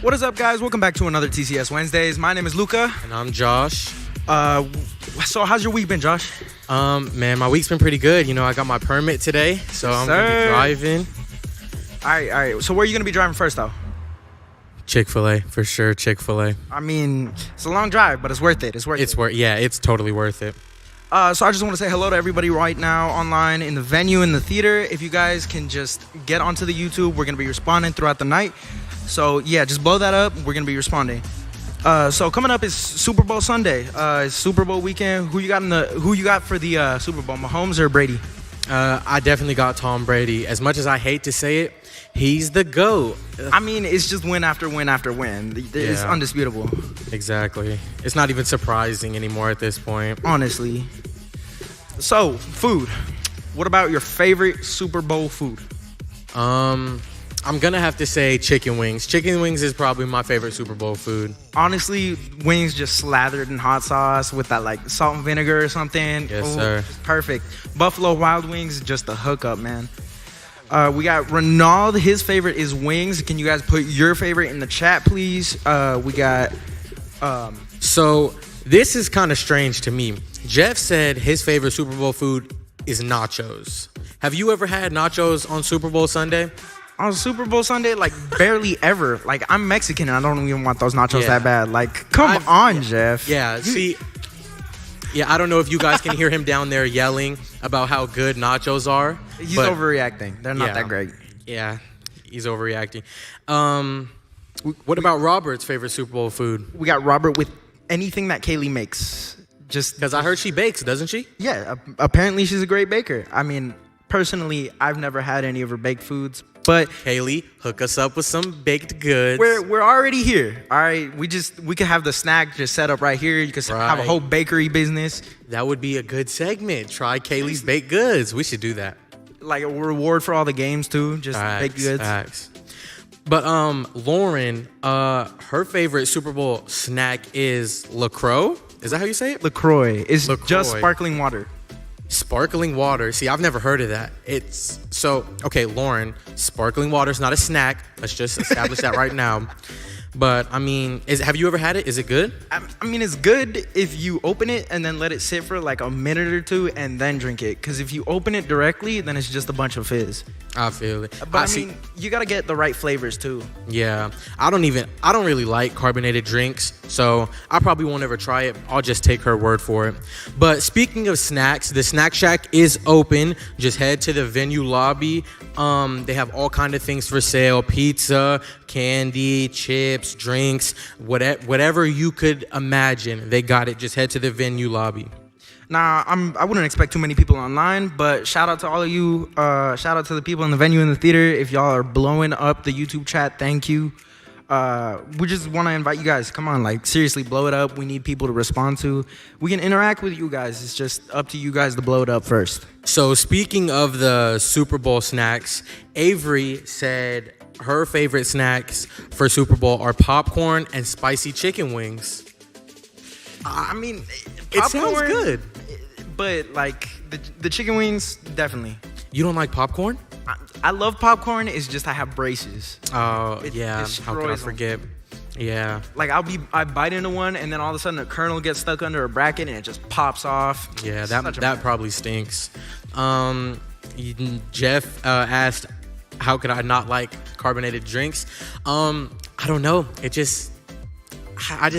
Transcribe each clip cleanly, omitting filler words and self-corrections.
What is up, guys? Welcome back to another TCS Wednesdays. My name is Luca. And I'm Josh. So how's your week been, Josh? Man, my week's been pretty good. You know, I got my permit today, so I'm gonna be driving. All right. So where are you gonna be driving first, though? Chick-fil-A, for sure, Chick-fil-A. I mean, it's a long drive, but it's worth it. Yeah, it's totally worth it. So I just want to say hello to everybody right now online in the venue, in the theater. If you guys can just get onto the YouTube, we're gonna be responding throughout the night. So yeah, just blow that up. We're gonna be responding. So coming up is Super Bowl Sunday. It's Super Bowl weekend. Who you got for the Super Bowl? Mahomes or Brady? I definitely got Tom Brady. As much as I hate to say it, he's the GOAT. I mean, it's just win after win after win. It's undisputable. Exactly. It's not even surprising anymore at this point. Honestly. So, food. What about your favorite Super Bowl food? I'm gonna have to say chicken wings. Chicken wings is probably my favorite Super Bowl food. Honestly, wings just slathered in hot sauce with that like salt and vinegar or something. Yes, sir. Perfect. Buffalo Wild Wings, just a hookup, man. We got Ronald. His favorite is wings. Can you guys put your favorite in the chat, please? We got. So this is kind of strange to me. Jeff said his favorite Super Bowl food is nachos. Have you ever had nachos on Super Bowl Sunday? On Super Bowl Sunday, like barely ever. Like, I'm Mexican and I don't even want those nachos that bad. Like, come on, Jeff. Yeah, I don't know if you guys can hear him down there yelling about how good nachos are. He's overreacting. They're not that great. Yeah, he's overreacting. What about Robert's favorite Super Bowl food? We got Robert with anything that Kaylee makes. Just because I heard she bakes, doesn't she? Yeah, apparently she's a great baker. I mean, personally, I've never had any of her baked foods. But Kaylee, hook us up with some baked goods. We're already here. All right, we could have the snack just set up right here. You could have a whole bakery business. That would be a good segment. Try Kaylee's baked goods. We should do that. Like a reward for all the games too. Just baked goods. Facts. But Lauren, her favorite Super Bowl snack is LaCroix. Is that how you say it? LaCroix. It's just sparkling water. Sparkling water. See, I've never heard of that. Okay, Lauren, sparkling water is not a snack. Let's just establish that right now. But, I mean, have you ever had it? Is it good? I mean, it's good if you open it and then let it sit for like a minute or two and then drink it. Because if you open it directly, then it's just a bunch of fizz. I feel it. But I mean, you got to get the right flavors too. Yeah. I don't really like carbonated drinks, so I probably won't ever try it. I'll just take her word for it. But speaking of snacks, the Snack Shack is open. Just head to the venue lobby. They have all kind of things for sale: pizza, candy, chips, drinks, whatever you could imagine. They got it. Just head to the venue lobby. Nah, I wouldn't expect too many people online, but shout out to all of you. Shout out to the people in the venue in the theater. If y'all are blowing up the YouTube chat, thank you. We just want to invite you guys. Come on, like seriously, blow it up. We need people to respond to. We can interact with you guys. It's just up to you guys to blow it up first. So speaking of the Super Bowl snacks, Avery said her favorite snacks for Super Bowl are popcorn and spicy chicken wings. I mean, it sounds good. But like the chicken wings, definitely. You don't like popcorn? I love popcorn. It's just I have braces. Oh, yeah. How could I forget? Yeah. Like I bite into one and then all of a sudden a kernel gets stuck under a bracket and it just pops off. Yeah, that probably stinks. Jeff asked, how could I not like carbonated drinks? I don't know. I just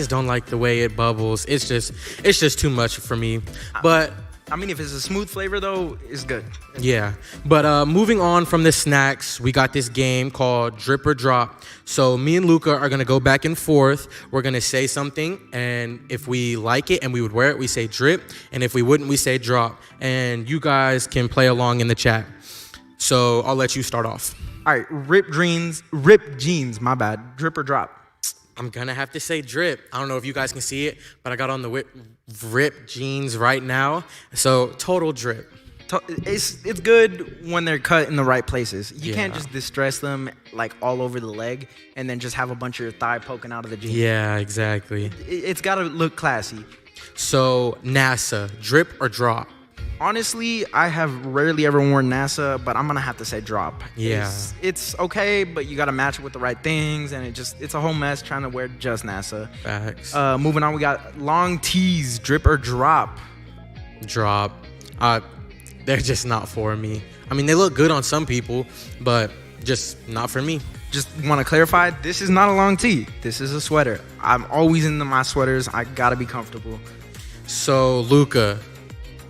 don't like the way it bubbles. It's just too much for me. But I mean, if it's a smooth flavor though, it's good. Yeah. But moving on from the snacks, we got this game called Drip or Drop. So me and Luca are gonna go back and forth. We're gonna say something, and if we like it and we would wear it, we say drip, and if we wouldn't, we say drop. And you guys can play along in the chat. So I'll let you start off. All right, ripped jeans. My bad. Drip or drop. I'm gonna have to say drip. I don't know if you guys can see it, but I got on the ripped jeans right now. So total drip. It's good when they're cut in the right places. You can't just distress them like all over the leg and then just have a bunch of your thigh poking out of the jeans. Yeah, exactly. It's gotta look classy. So NASA, drip or drop? Honestly, I have rarely ever worn NASA, but I'm gonna have to say drop. Yeah. It's okay, but you gotta match it with the right things, and it's a whole mess trying to wear just NASA. Facts. Moving on, we got long tees, drip or drop. Drop. They're just not for me. I mean, they look good on some people, but just not for me. Just want to clarify, this is not a long tee. This is a sweater. I'm always into my sweaters. I gotta be comfortable. So, Luca,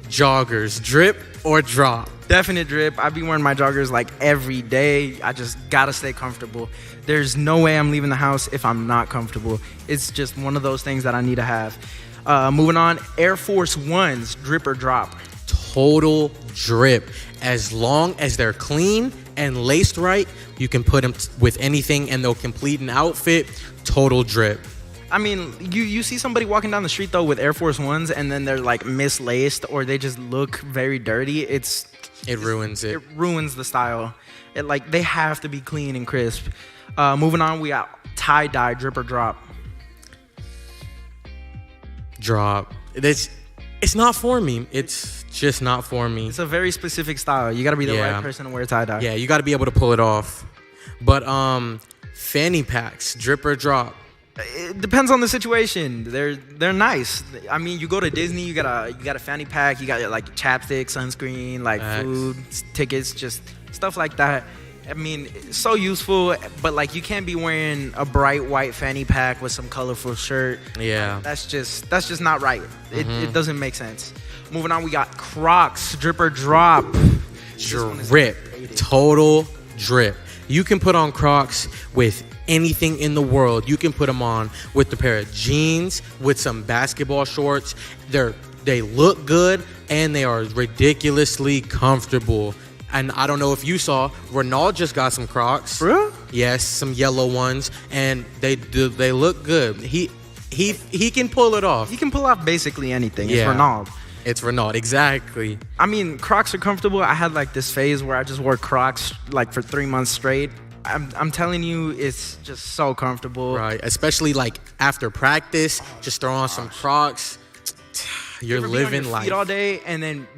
joggers, drip or drop? Definite drip. I be wearing my joggers like every day. I just gotta stay comfortable. There's no way I'm leaving the house if I'm not comfortable. It's just one of those things that I need to have. Moving on, Air Force Ones, drip or drop? Total drip. As long as they're clean and laced right, you can put them with anything and they'll complete an outfit. Total drip. I mean, you see somebody walking down the street though with Air Force Ones and then they're like mislaced or they just look very dirty. It ruins it. It ruins the style. They have to be clean and crisp. Moving on, we got tie-dye, drip or drop? Drop. It's not for me. It's just not for me. It's a very specific style. You got to be the right person to wear tie-dye. Yeah, you got to be able to pull it off. But fanny packs, drip or drop? It depends on the situation. They're nice. I mean, you go to Disney, you got a fanny pack, you got like chapstick, sunscreen, like food, tickets, just stuff like that. I mean, it's so useful, but like you can't be wearing a bright white fanny pack with some colorful shirt. Yeah. That's just not right. It doesn't make sense. Moving on, we got Crocs, drip or drop? Drip. Total drip. You can put on Crocs with anything in the world. You can put them on with a pair of jeans, with some basketball shorts. They look good and they are ridiculously comfortable. And I don't know if you saw, Ronald just got some Crocs. For real? Yes, some yellow ones, and they look good. He can pull it off. He can pull off basically anything. It's Yeah. Ronald. It's Ronald, exactly. I mean, Crocs are comfortable. I had like this phase where I just wore Crocs like for 3 months straight. I'm telling you, it's just so comfortable. Right, especially like after practice, just throw on some Crocs. You're living feet life all day,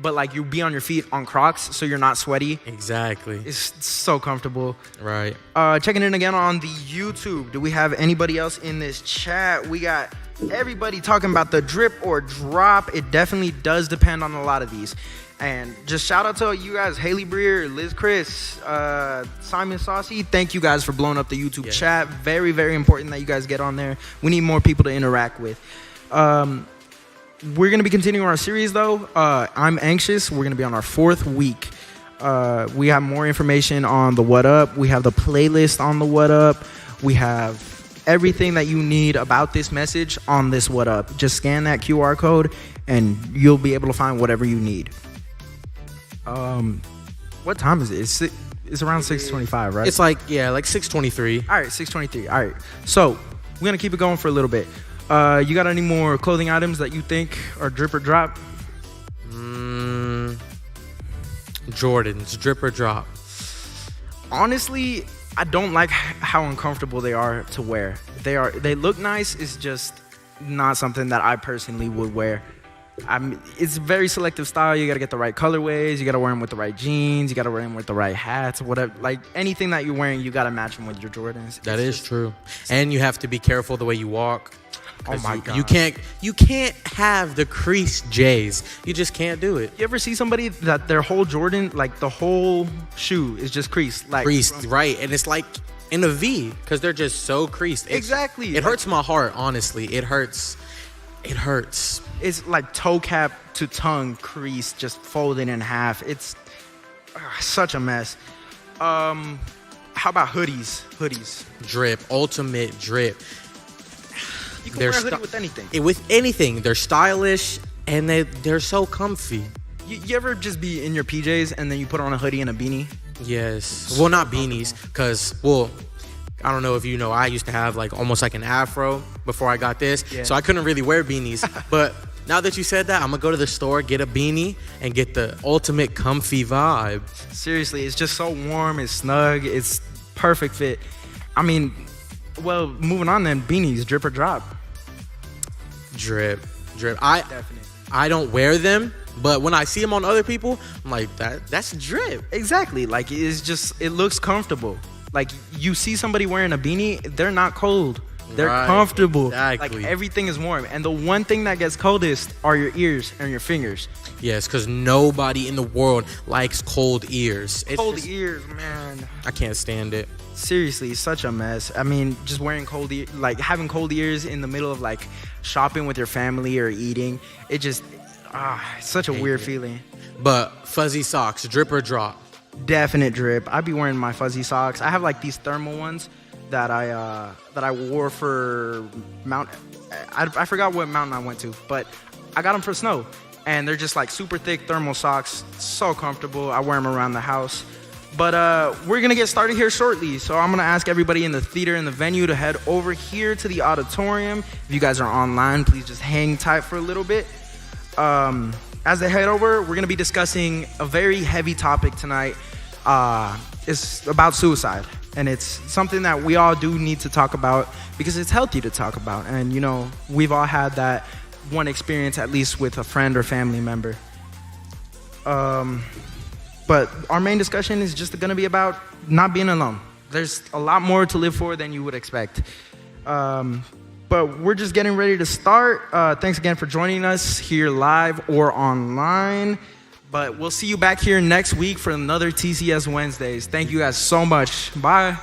but like you be on your feet on Crocs, so you're not sweaty. Exactly. It's so comfortable. Right. Checking in again on the YouTube. Do we have anybody else in this chat? We got everybody talking about the drip or drop. It definitely does depend on a lot of these. And just shout out to you guys, Haley Breer, Liz Chris, Simon Saucy. Thank you guys for blowing up the YouTube chat. Very, very important that you guys get on there. We need more people to interact with. We're going to be continuing our series, though. I'm Anxious. We're going to be on our 4th week. We have more information on the What Up. We have the playlist on the What Up. We have everything that you need about this message on this What Up. Just scan that QR code, and you'll be able to find whatever you need. What time is it? It's around 6:25, right? It's like 6:23. All right, 6:23. All right. So we're going to keep it going for a little bit. You got any more clothing items that you think are drip or drop? Jordans, drip or drop? Honestly, I don't like how uncomfortable they are to wear. They look nice. It's just not something that I personally would wear. It's very selective style. You got to get the right colorways. You got to wear them with the right jeans. You got to wear them with the right hats. Whatever, like anything that you're wearing, you got to match them with your Jordans. That is true. And you have to be careful the way you walk. Oh my God. You can't have the creased J's. You just can't do it. You ever see somebody that their whole Jordan, like the whole shoe is just creased? Like Creased, right. And it's like in a V because they're just so creased. Exactly. It hurts my heart, honestly. It hurts. It's like toe cap to tongue crease, just folded in half. It's such a mess. How about hoodies? Drip, ultimate drip. You can wear a hoodie with anything. With anything. They're stylish and they're so comfy. You ever just be in your PJs and then you put on a hoodie and a beanie? Yes. Well, not beanies because, I don't know if you know, I used to have like almost like an afro before I got this. Yeah. So I couldn't really wear beanies. But now that you said that, I'm going to go to the store, get a beanie, and get the ultimate comfy vibe. Seriously, it's just so warm. It's snug. It's perfect fit. I mean, well, moving on then, beanies, drip or drop? Drip. Definitely. I don't wear them, But when I see them on other people, I'm like, that's drip. Exactly. Like it looks comfortable. Like you see somebody wearing a beanie, they're not cold. They're comfortable. Exactly. Like everything is warm. And the one thing that gets coldest are your ears and your fingers. Yes, because nobody in the world likes cold ears. Ears, man. I can't stand it. Seriously, such a mess. I mean, just wearing having cold ears in the middle of like shopping with your family or eating. It just, it's such a weird feeling. But fuzzy socks, drip or drop? Definite drip. I'd be wearing my fuzzy socks. I have like these thermal ones that I wore for I forgot what mountain I went to, but I got them for snow, and they're just like super thick thermal socks, so comfortable. I wear them around the house. But we're gonna get started here shortly, so I'm gonna ask everybody in the theater and the venue to head over here to the auditorium. If you guys are online, please just hang tight for a little bit. As they head over, we're gonna be discussing a very heavy topic tonight. It's about suicide. And it's something that we all do need to talk about because it's healthy to talk about. And, you know, we've all had that one experience, at least with a friend or family member. But our main discussion is just going to be about not being alone. There's a lot more to live for than you would expect. But we're just getting ready to start. Thanks again for joining us here live or online. But we'll see you back here next week for another TCS Wednesdays. Thank you guys so much. Bye.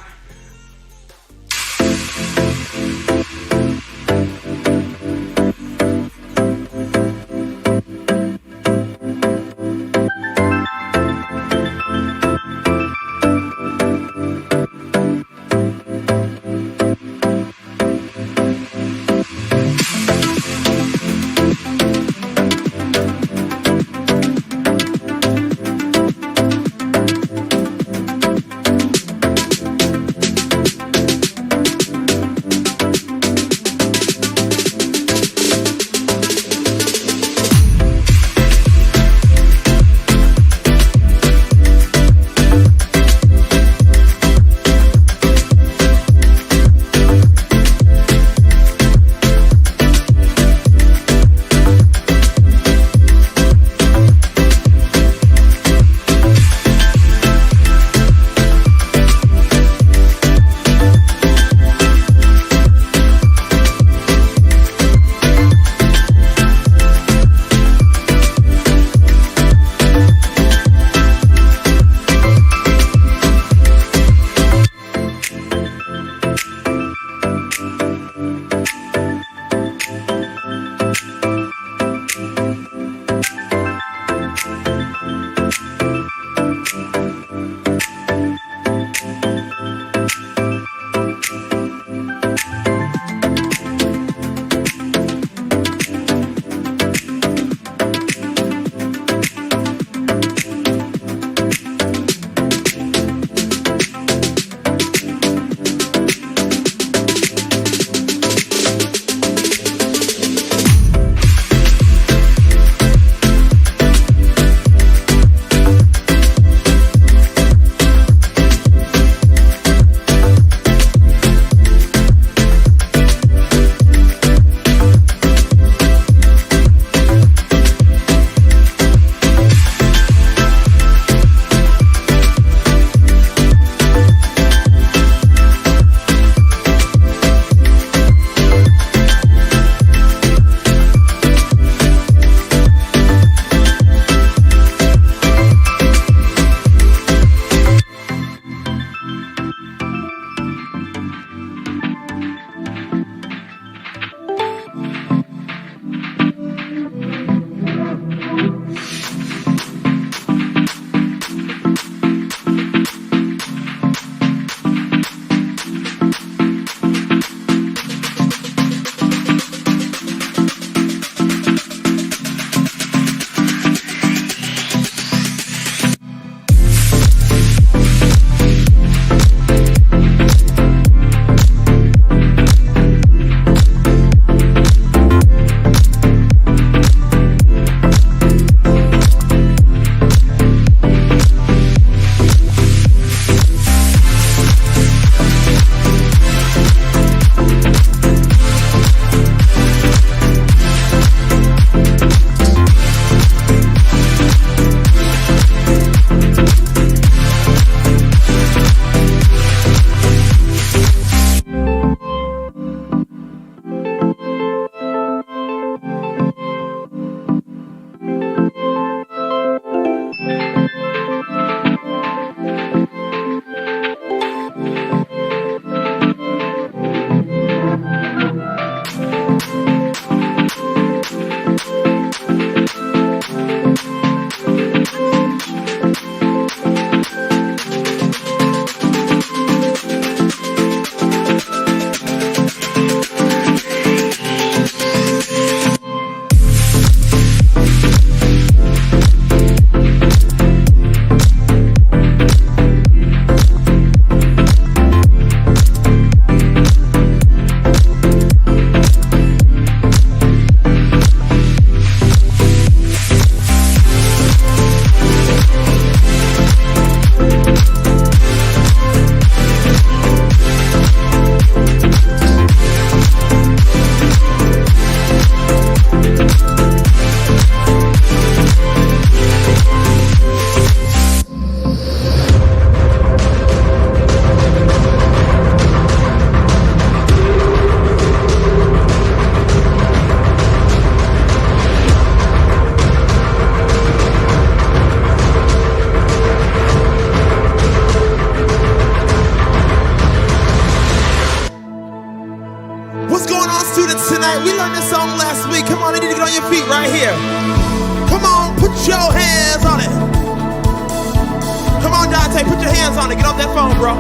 hands on it. Get off that phone, bro.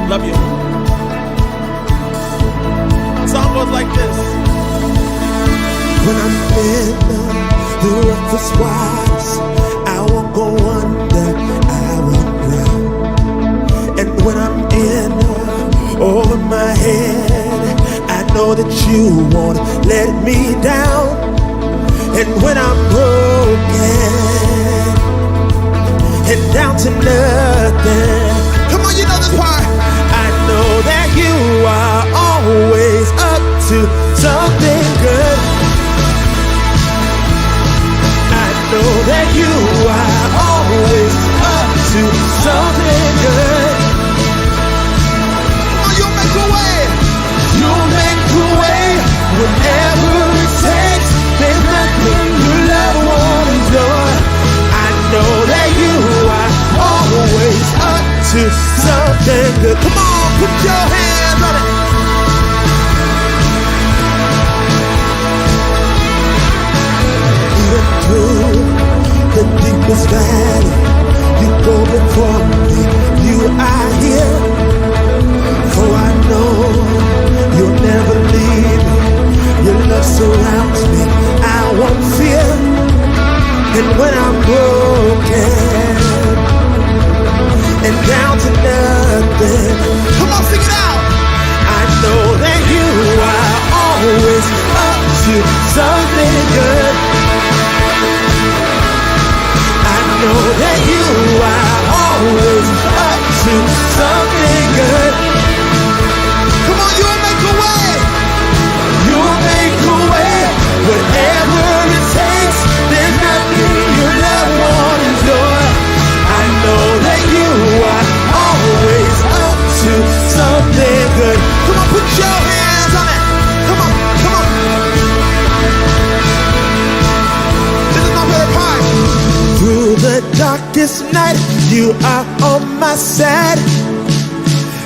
Love you. Song goes like this. When I'm in the roughest waters, I won't go under, I won't drown. And when I'm in over my head, I know that you won't let me down. And when I'm broken and down to nothing, come on, you know this part. I know that you are always up to something good. I know that you are always up to something good. Come on, you'll make a way. You'll make a way whenever it takes. There's nothing your love won't endure. I know that you are always up to something good. Come on, put your hands on it. Even through the deepest valley, you go before me. You are here, for I know you'll never leave me. Your love surrounds me, I won't fear. And when I'm broken and down to nothing, come on, sing it out. I know that you are always up to something good. I know that you are always up to something good. Come on, you'll make a way. You'll make a way, whatever it takes. There's nothing your love won't endure. I know that you are always up to something good. Come on, put your hands on it. Come on, come on. This is my favorite part. Through the darkest night, you are on my side.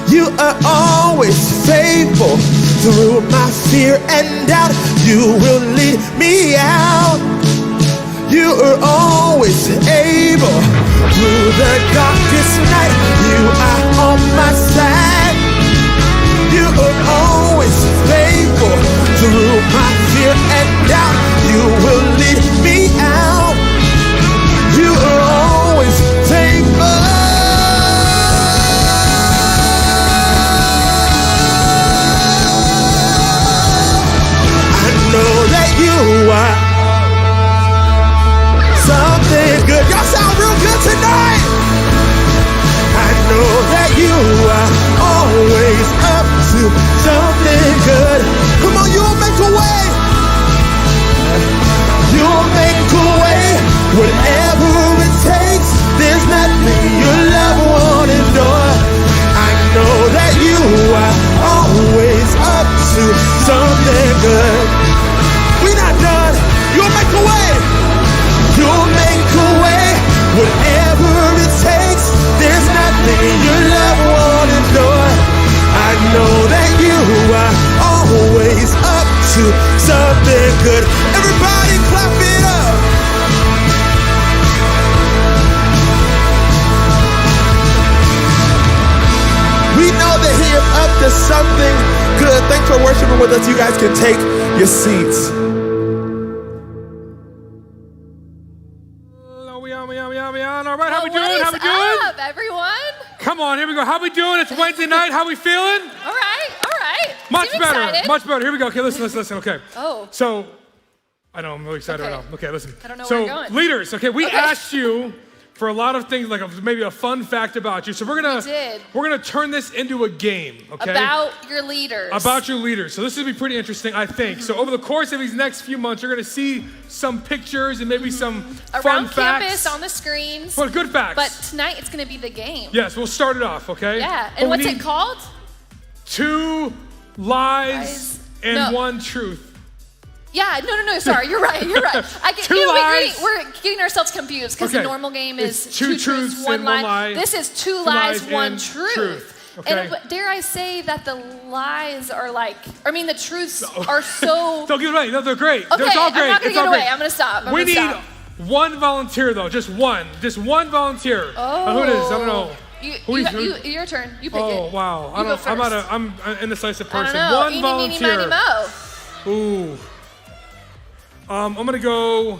You are always faithful. Through my fear and doubt, you will lead me out. You are always able. Through the darkest night, you are on my side. You are always faithful. Through my fear and doubt, you will lead me out. You are always faithful. Know that you are something good. Y'all sound real good tonight. I know that you are always up to something good. Come on, you'll make a way. You'll make a way, whatever it takes. There's nothing your love won't endure. I know that you are always up to something good. We're not done. You'll make a way. You'll make a way, whatever it takes. There's nothing your love won't endure. I know that you are always up to something good. Everybody clap it up. We know that he is up to something good. Thanks for worshiping with us. You guys can take your seats. All right, how we doing? How we doing? What is up, everyone? Come on, here we go. How we doing? It's Wednesday night. How we feeling? All right. Much Seem better. excited. Much better. Here we go. Okay, listen. Okay. Oh. So, I know I'm really excited Okay. right now. Okay, listen. I don't know so, where you're going. leaders. Okay, we Okay. asked you for a lot of things, like maybe a fun fact about you. So we're gonna turn this into a game. Okay. About your leaders. About your leaders. So this is gonna be pretty interesting, I think. So over the course of these next few months, you're gonna see some pictures and maybe some fun around facts. campus on the screens. But good facts. But tonight it's gonna be the game. Yes, we'll start it off, okay? Yeah. But And we what's need it called? 2 lies and No. 1 truth. Yeah. No. Sorry, you're right. Two lies. We're getting ourselves confused because Okay. the normal game is It's two truths and one lie. This is two lies lies, one and truth. truth. Okay. And dare I say that the lies are the truths are so. Don't get it right. No, they're great. Okay, It's all great. I'm not gonna It's all get away. great. I'm gonna stop. We need One volunteer though, just one volunteer. Who it is? I don't know. Your turn. You pick it. Oh wow! You go first. I'm an indecisive person. I don't know. One Eeny, volunteer. meeny, miny, mo. Ooh. I'm gonna go.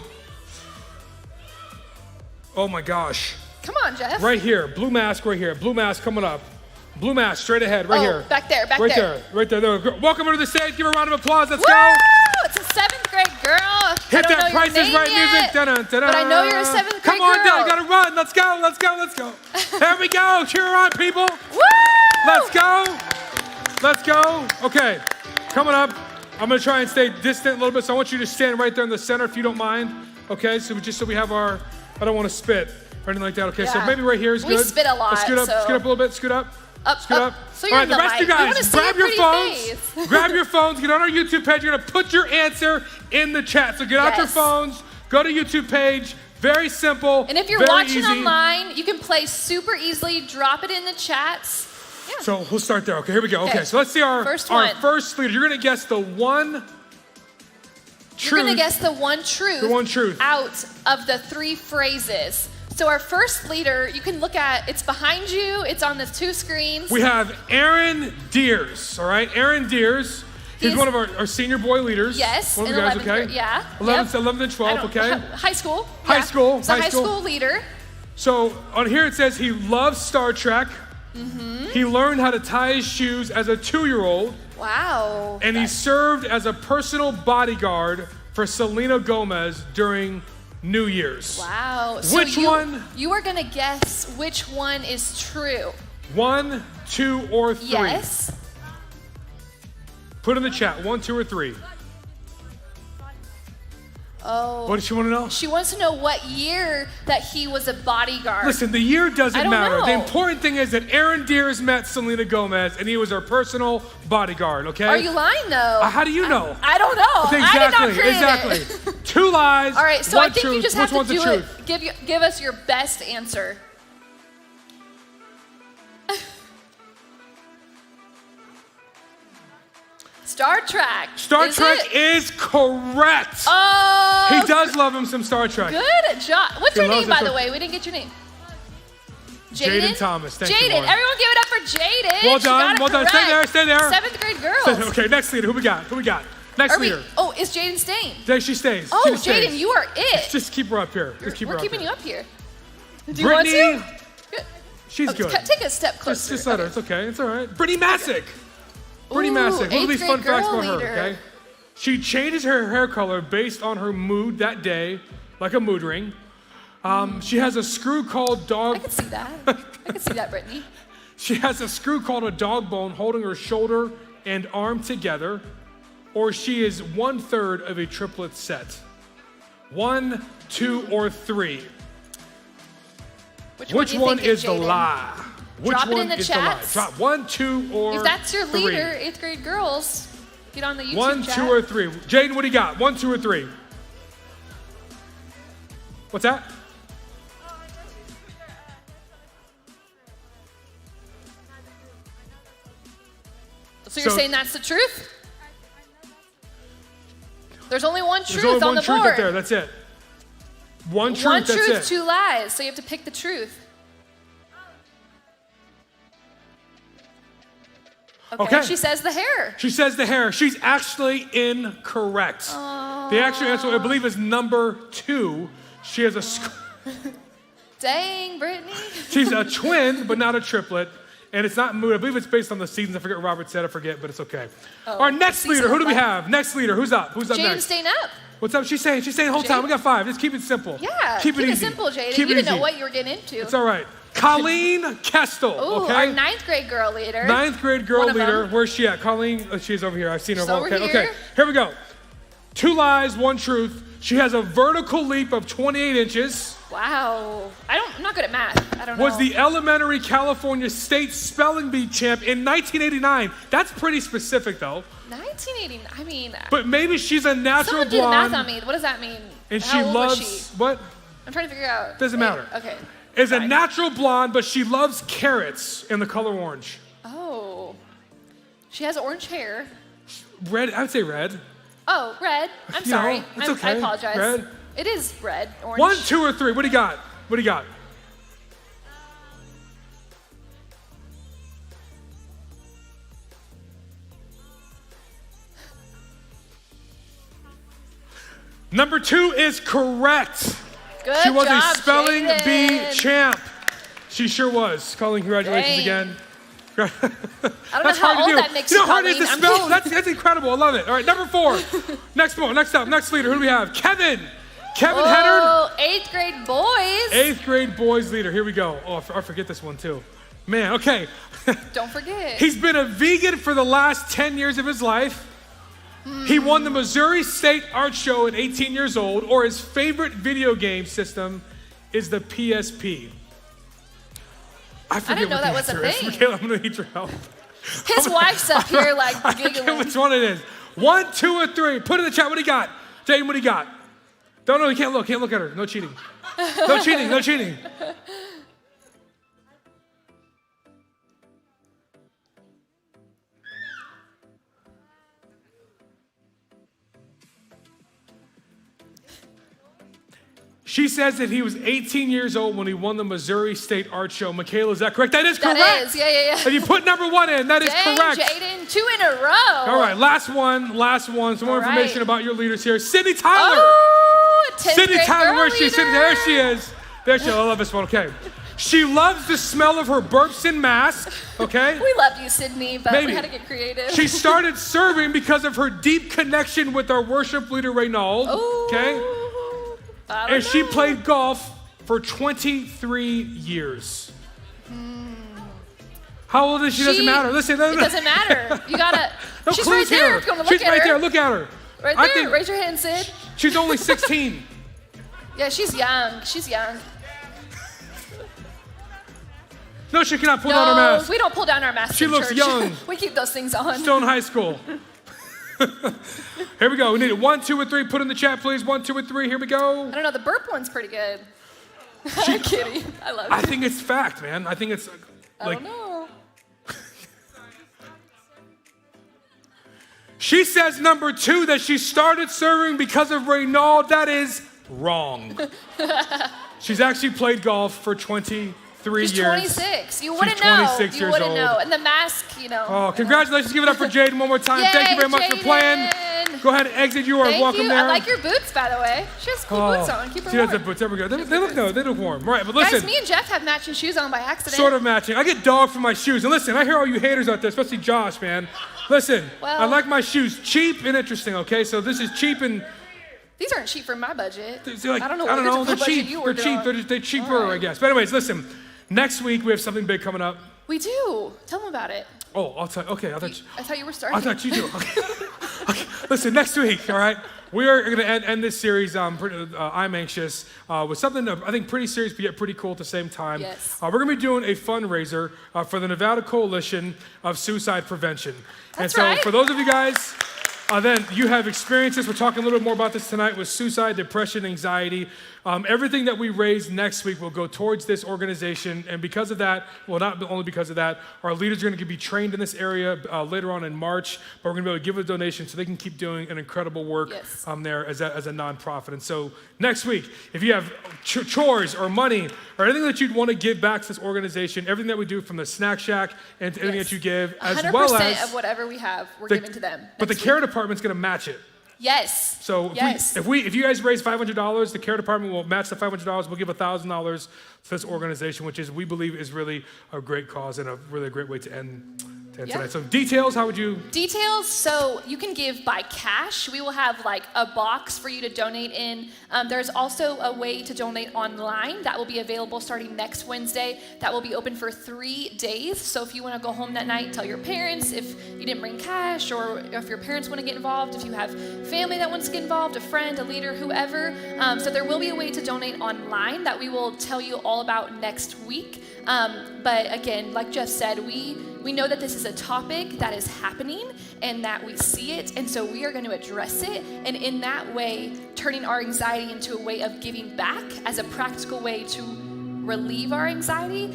Oh my gosh! Come on, Jeff. Right here, blue mask. Right here, blue mask coming up. Blue mask straight ahead. Right here. Back there. Right there. Right there. Welcome her to the stage. Give her a round of applause. Let's Woo! go. It's a 7th grade girl. Hit I don't that know Price your is name Right yet, music. Dun-dun-dun-dun. But I know you're a 7th grade Come on girl. down. Gotta run. Let's go. Let's go. Let's go. There we go. Cheer her on, people. Woo! Let's go. Let's go. Okay. Coming up, I'm gonna try and stay distant a little bit. So I want you to stand right there in the center if you don't mind. Okay. So we have our. I don't want to spit or anything like that. Okay. So Yeah. maybe right here is We good. spit a lot, Let's scoot up. so- Scoot up a little bit. Scoot up. Scoot up. So you're All right, in the the rest of you light. We wanna guys, see grab your your pretty phones. face. Grab your phones. Get on our YouTube page. You're gonna put your answer in the chat. So get out your Yes. phones. Go to YouTube page. Very simple. And if you're very watching easy. online, you can play super easily. Drop it in the chats. Yeah. So we'll start there. Okay, here we go. Okay, Okay. so let's see our First our one. first leader. You're gonna guess the one truth. You're gonna guess the one truth. The one truth. Out of the 3 phrases. So our first leader, you can look at. It's behind you. It's on the 2 screens. We have Aaron Deers. All right, Aaron Deers. He's He's- one of our senior boy leaders. Yes, One of in the guys. 11th Okay. grade, yeah. 11th, Yep. 11th and 12th. I don't- Okay. High school. High yeah. school, He's a high high school. school leader. So on here it says he loves Star Trek. Mm-hmm. He learned how to tie his shoes as a 2-year-old, Wow. and he served as a personal bodyguard for Selena Gomez during New Year's. Wow. So Which one? You are gonna guess which one is true. 1, 2, or 3. Yes. Put in the chat, 1, 2, or 3. Oh. What does she want to know? She wants to know what year that he was a bodyguard. Listen, the year I doesn't don't matter. know. The important thing is that Aaron Deers met Selena Gomez, and he was her personal bodyguard. Okay? Are you lying though? How do you know? I don't know. Exactly. I did not create Exactly. it. 2 lies. All right, so one I think truth. you just Which have to one's the do truth? it. Give us your best answer. Star Trek. Star Is Trek it? is correct. Oh. He does love him some Star Trek. Good job. What's He your loves name, by it. the way? We didn't get your name. Jaden Thomas. Thank you, Jaden. Lauren. Everyone give it up for Jaden. Well She got done. it Well done. Stay correct. there. Stay there. 7th grade girls. Okay, next leader. Who we got? Who we got? Next Are we, leader. oh, is Jaden staying? There she stays. Oh, She just stays. Jaden, you are it. Just keep her up here. Just keep her We're up keeping here. you up here. Do you Brittany, want to? Good. she's Oh, good. Take a step closer. Just let her. It's okay. It's all right. Brittany Masick. Brittany Ooh, Masick. Look at 8th these fun grade facts girl about her. leader. Okay. She changes her hair color based on her mood that day, like a mood ring. She has a screw called dog. I can see that. I can see that, Brittany. She has a screw called a dog bone holding her shoulder and arm together, or she is 1/3 of a triplet set. 1, 2, or 3. Which Which do you one think is the Jaden? lie? Which Drop it one in the is the lie? chats. Drop 1, 2, or If that's your 3. leader, 8th grade girls, get on the YouTube 1, chat. 2, or 3. Jaden, what do you got? 1, 2, or 3? What's that? So you're So- saying that's the truth? There's only one truth There's only on one the truth board. up there. That's it. One truth. One That's truth, it. 2 lies. So you have to pick the truth. Okay. Okay. She says the hair. She says the hair. She's actually incorrect. The actual answer, I believe, is number 2. She has a. Dang, Brittany. She's a twin, but not a triplet. And it's not mood. I believe it's based on the seasons. I forget what Robert said. I forget, but it's okay. Our next leader. Who do we seasonal have? Next leader. Who's up? Who's up Jaden's next? staying up. What's up? She's saying the whole time. We got 5. Just keep it simple. Yeah. Keep it easy. simple, Jaden. Keep You it didn't know easy. what you were getting into. It's all right. Colleen Kestel. Ooh, okay. our 9th grade girl leader. 9th grade girl One of leader. them. Where's she at? Colleen. Oh, she's over here. I've seen her. She's over Okay. here. Okay. Here we go. 2 lies, 1 truth. She has a vertical leap of 28 inches. Wow. I'm not good at math. I don't know. Was the elementary California State Spelling Bee champ in 1989. That's pretty specific, though. 1980. I mean, But maybe she's a natural someone do the blonde. math on me. What does that mean? And How she old loves was she? what? I'm trying to figure out. Doesn't Wait, matter. Okay. Is a Fine. natural blonde, but she loves carrots in the color orange. Oh. She has orange hair. Red. I would say red. Oh, red. I'm You know, sorry. it's okay. I apologize. Red. It is red, orange. 1, 2, or 3. What do you got? What do you got? Number 2 is correct. Good She was job, a spelling bee Jaden. champ. She sure was. Colleen, congratulations Dang. again. I don't know That's how hard to old do. that makes You you, know how hard it is to Colleen. spell? That's incredible. I love it. All right, number 4. Next leader. Who do we have? Kevin Hennard. Oh, 8th grade boys. 8th grade boys leader. Here we go. Oh, I forget this one too. Man, okay. Don't forget. He's been a vegan for the last 10 years of his life. He won the Missouri State Art Show at 18 years old, or his favorite video game system is the PSP. I forget didn't know what that the was a answer is. thing. Michaela, I'm gonna need your help. His wife's up here like I forget giggling. which one it is. 1, 2, or 3. Put it in the chat. What do you got? Jaden, what do you got? Don't know. You can't look. Can't look at her. No cheating. No cheating. No cheating. She says that he was 18 years old when he won the Missouri State Art Show. Michaela, is that correct? That is correct. That is, yeah. If you put number 1 in, that is Dang, correct. Jaden, 2 in a row. All right, last one. Some more All information right. about your leaders here. Sydney Tyler. Oh, 10th Sydney grade Tyler, girl where is she? Sydney, there she leader. is. There she is. I love this one. Okay. She loves the smell of her burps and mask. Okay. We love you, Sydney, but Maybe. we had to get creative. She started serving because of her deep connection with our worship leader, Reynald. Ooh, Okay. I don't And she know. played golf for 23 years. How old is she? Doesn't matter. Listen, It doesn't matter. You gotta. No She's clues right there. here. If you wanna look She's at right her. there. Look at her. Right I there. think Raise your hand, Sid. she's only 16. Yeah, she's young. She's young. No, she cannot pull down her mask. we don't pull down our masks. She in looks church. young. We keep those things on. Still in high school. Here we go. We need it. 1, 2, or 3. Put in the chat, please. 1, 2, or 3. Here we go. I don't know. The burp one's pretty good. I'm kidding. I love I you. think it's fact, man. I think it's I like don't know. she says number 2 that she started serving because of Reynald. That is wrong. She's actually played golf for 23 She's years. 26. You wouldn't She's know. 26 You years wouldn't old. know. And the mask, you know. Oh, congratulations. Give it up for Jaden one more time. Thank you Yay, very much for playing. Jaden. Go ahead and exit. You are Thank welcome you. there. I like your boots, by the way. She has cool boots on. Keep her she has warm. the boots. There we go. They look good. They look warm. Right, but listen. Guys, me and Jeff have matching shoes on by accident. Sort of matching. I get dogged for my shoes. And listen, I hear all you haters out there, especially Josh, man. Listen, Well- I like my shoes cheap and interesting, okay? So this is cheap and These aren't cheap for my budget. they're like, I don't know I what don't know, they're budget cheap. you They're were cheap. doing. They're cheaper, All right. I guess. But anyways, listen. Next week we have something big coming up. We do. Tell them about it. Oh, I'll tell you. Okay, I thought you were I starting. thought you do. Okay. Okay. Listen, next week, all right, we are going to end this series, I'm Anxious, with something I think pretty serious but yet pretty cool at the same time. Yes. We're going to be doing a fundraiser for the Nevada Coalition of Suicide Prevention. And That's so right. for those of you guys then you have experienced. We're talking a little bit more about this tonight with suicide, depression, anxiety. Everything that we raise next week will go towards this organization. And because of that, well, not only because of that, our leaders are going to be trained in this area later on in March. But we're going to be able to give a donation so they can keep doing an incredible work Yes. there as a nonprofit. And so next week, if you have chores or money or anything that you'd want to give back to this organization, everything that we do from the snack shack and anything Yes. that you give, as 100% well as of whatever we have, we're the- giving to them. But the next care week. department's going to match it. Yes. So Yes. if you guys raise $500, the care department will match the $500. We'll give $1,000 to this organization, which we believe is really a great cause and a really great way to end Yeah. tonight. So details, how would you? Details, so you can give by cash. We will have like a box for you to donate in. There's also a way to donate online that will be available starting next Wednesday. That will be open for 3 days. So if you want to go home that night, tell your parents if you didn't bring cash, or if your parents want to get involved, if you have family that wants to get involved, a friend, a leader, whoever. So there will be a way to donate online that we will tell you all about next week. But again, like Jeff said, we know that this is a topic that is happening and that we see it, and so we are going to address it, and in that way, turning our anxiety into a way of giving back as a practical way to relieve our anxiety.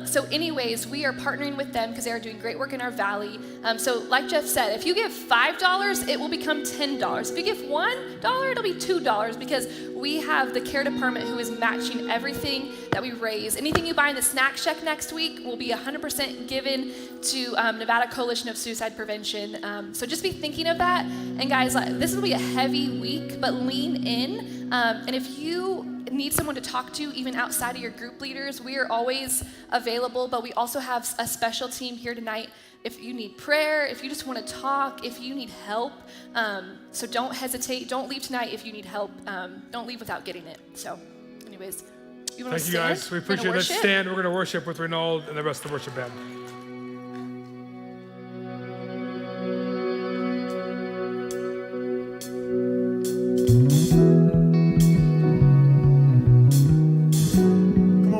So anyways, we are partnering with them because they are doing great work in our valley. So like Jeff said, if you give $5, it will become $10. If you give $1, it'll be $2 because we have the care department who is matching everything that we raise. Anything you buy in the snack shack next week will be 100% given to Nevada Coalition of Suicide Prevention. So just be thinking of that. And guys, this will be a heavy week, but lean in. And if you need someone to talk to, even outside of your group leaders, we are always available, but we also have a special team here tonight. If you need prayer, if you just want to talk, if you need help, so don't hesitate. Don't leave tonight if you need help. Don't leave without getting it. So anyways, you want to stand? Thank you guys. We appreciate it. Let's stand. We're going to worship with Renaud and the rest of the worship band.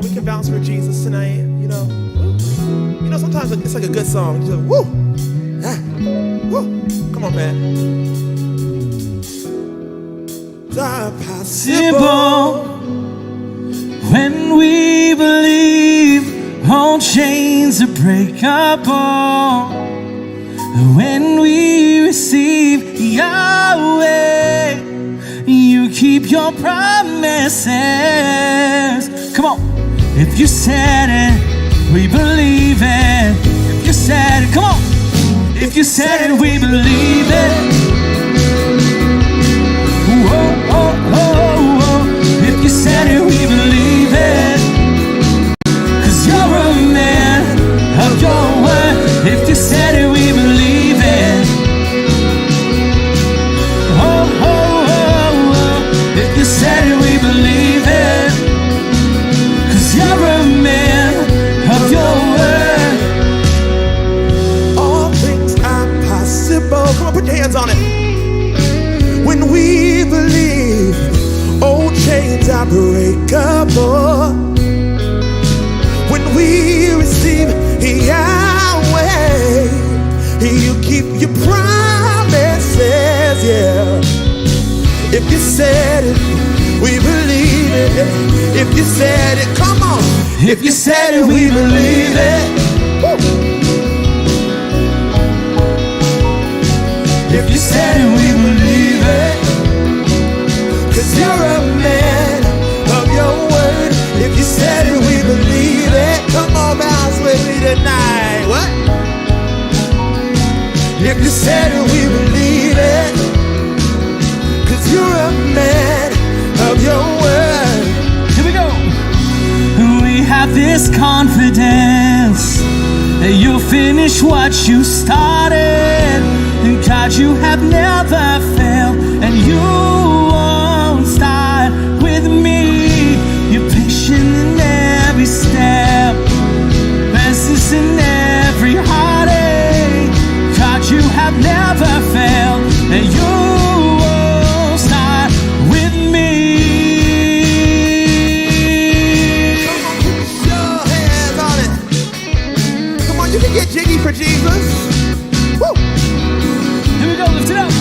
We can bounce for Jesus tonight, you know. You know, sometimes it's like a good song. You're like, woo, ah, woo. Come on, man. The possible when we believe all chains are breakable. When we receive Yahweh, you keep your promises. Come on. If you said it, we believe it. If you said it, come on. If you said it, we believe it. Whoa, oh, oh, oh. If you said it, we believe it. 'Cause you're a man of your word. If you said it, we believe it. Oh, oh, oh, oh. If you said it, we believe it. You're a man of your word. All things are possible. Come on, put your hands on it. When we believe, old chains are breakable. When we receive Yahweh, you keep your promises, yeah. If you said it, we believe it. If you said it, come on. If you said it, we believe it. Woo. If you said it, we believe it. 'Cause you're a man of your word. If you said it, we believe it. Come on, bounce with me tonight. What? If you said it, we believe it. 'Cause you're a man of your word. Here we go. We have this confidence that you'll finish what you started. And God, you have never failed, and you won't start with me. You're patient in every step, restless in every heartache. God, you have never failed, and you won't start with me. You can get jiggy for Jesus. Woo. Here we go, lift it up.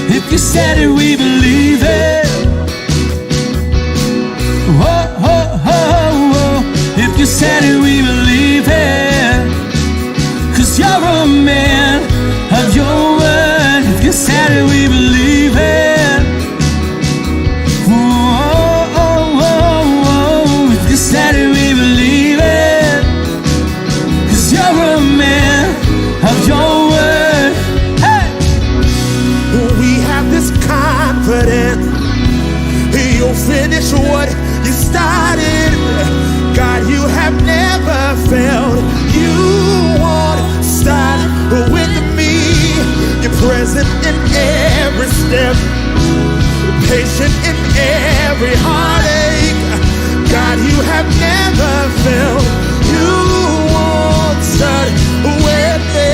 If you said it, we believe it. Whoa, whoa, whoa, whoa. If you said it, we believe it. 'Cause you're a man of your word. If you said it, we believe it. Whoa, whoa, whoa, whoa. If you said it, we believe it. You're a man of your word. Hey! We have this confidence. You'll finish what you started. God, you have never failed. You won't start with me. You're present in every step, patient in every heartache. God, you have never failed. You won't start with me.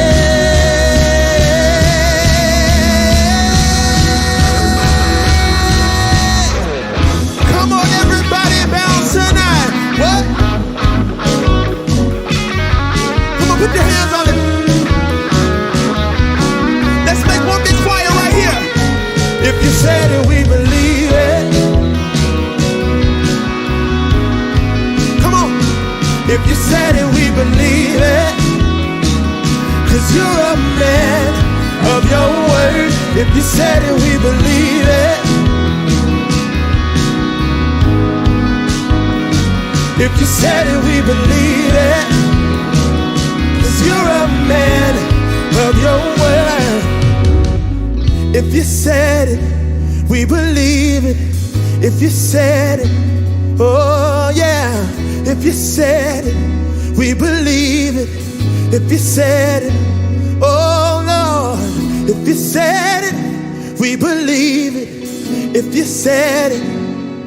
Come on, everybody, bounce tonight. What? Come on, put your hands on it. Let's make one big choir right here. If you said it, we believe it. said it, we believe it. If you said it, we believe it. 'Cause you're a man of your word. If you said it, we believe it. If you said it, oh yeah. If you said it, we believe it. If you said it, oh Lord. If you said it, we believe it. If you said it,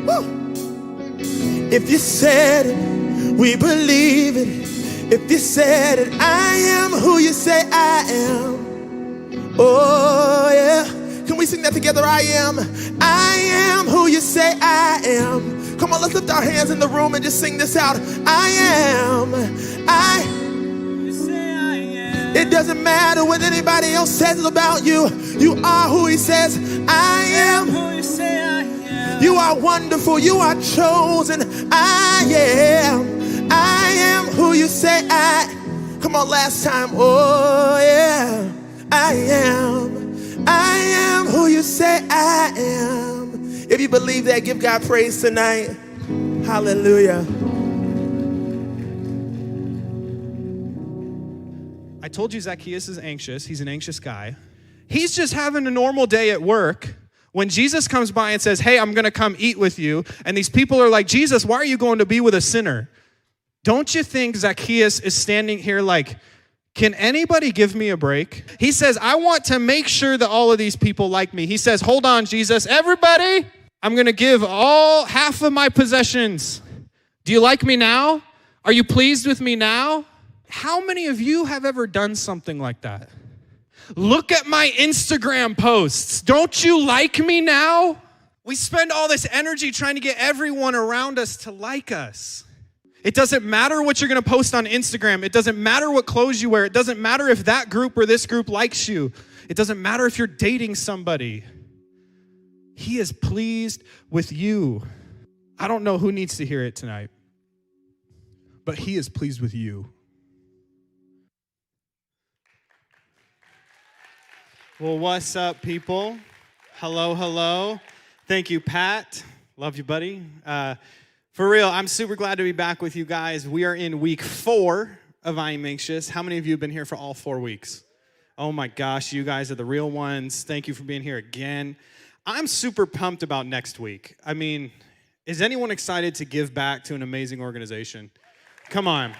woo. If you said it, we believe it. If you said it, I am who you say I am. Oh yeah. Can we sing that together? I am who you say I am. Come on, let's lift our hands in the room and just sing this out. I am. It doesn't matter what anybody else says about you. You are who he says I am. You are wonderful. You are chosen. I am who you say I. Come on, last time. Oh yeah. I am who you say I am. If you believe that, give God praise tonight. Hallelujah. I told you Zacchaeus is anxious. He's an anxious guy. He's just having a normal day at work when Jesus comes by and says, hey, I'm going to come eat with you. And these people are like, Jesus, why are you going to be with a sinner? Don't you think Zacchaeus is standing here like, can anybody give me a break? He says, I want to make sure that all of these people like me. He says, hold on, Jesus. Everybody, I'm going to give all half of my possessions. Do you like me now? Are you pleased with me now? How many of you have ever done something like that? Look at my Instagram posts. Don't you like me now? We spend all this energy trying to get everyone around us to like us. It doesn't matter what you're going to post on Instagram. It doesn't matter what clothes you wear. It doesn't matter if that group or this group likes you. It doesn't matter if you're dating somebody. He is pleased with you. I don't know who needs to hear it tonight, but he is pleased with you. Well, what's up, people? Hello, hello. Thank you, Pat. Love you, buddy. For real, I'm super glad to be back with you guys. We are in week 4 of I Am Anxious. How many of you have been here for all 4 weeks? Oh my gosh, you guys are the real ones. Thank you for being here again. I'm super pumped about next week. I mean, is anyone excited to give back to an amazing organization? Come on.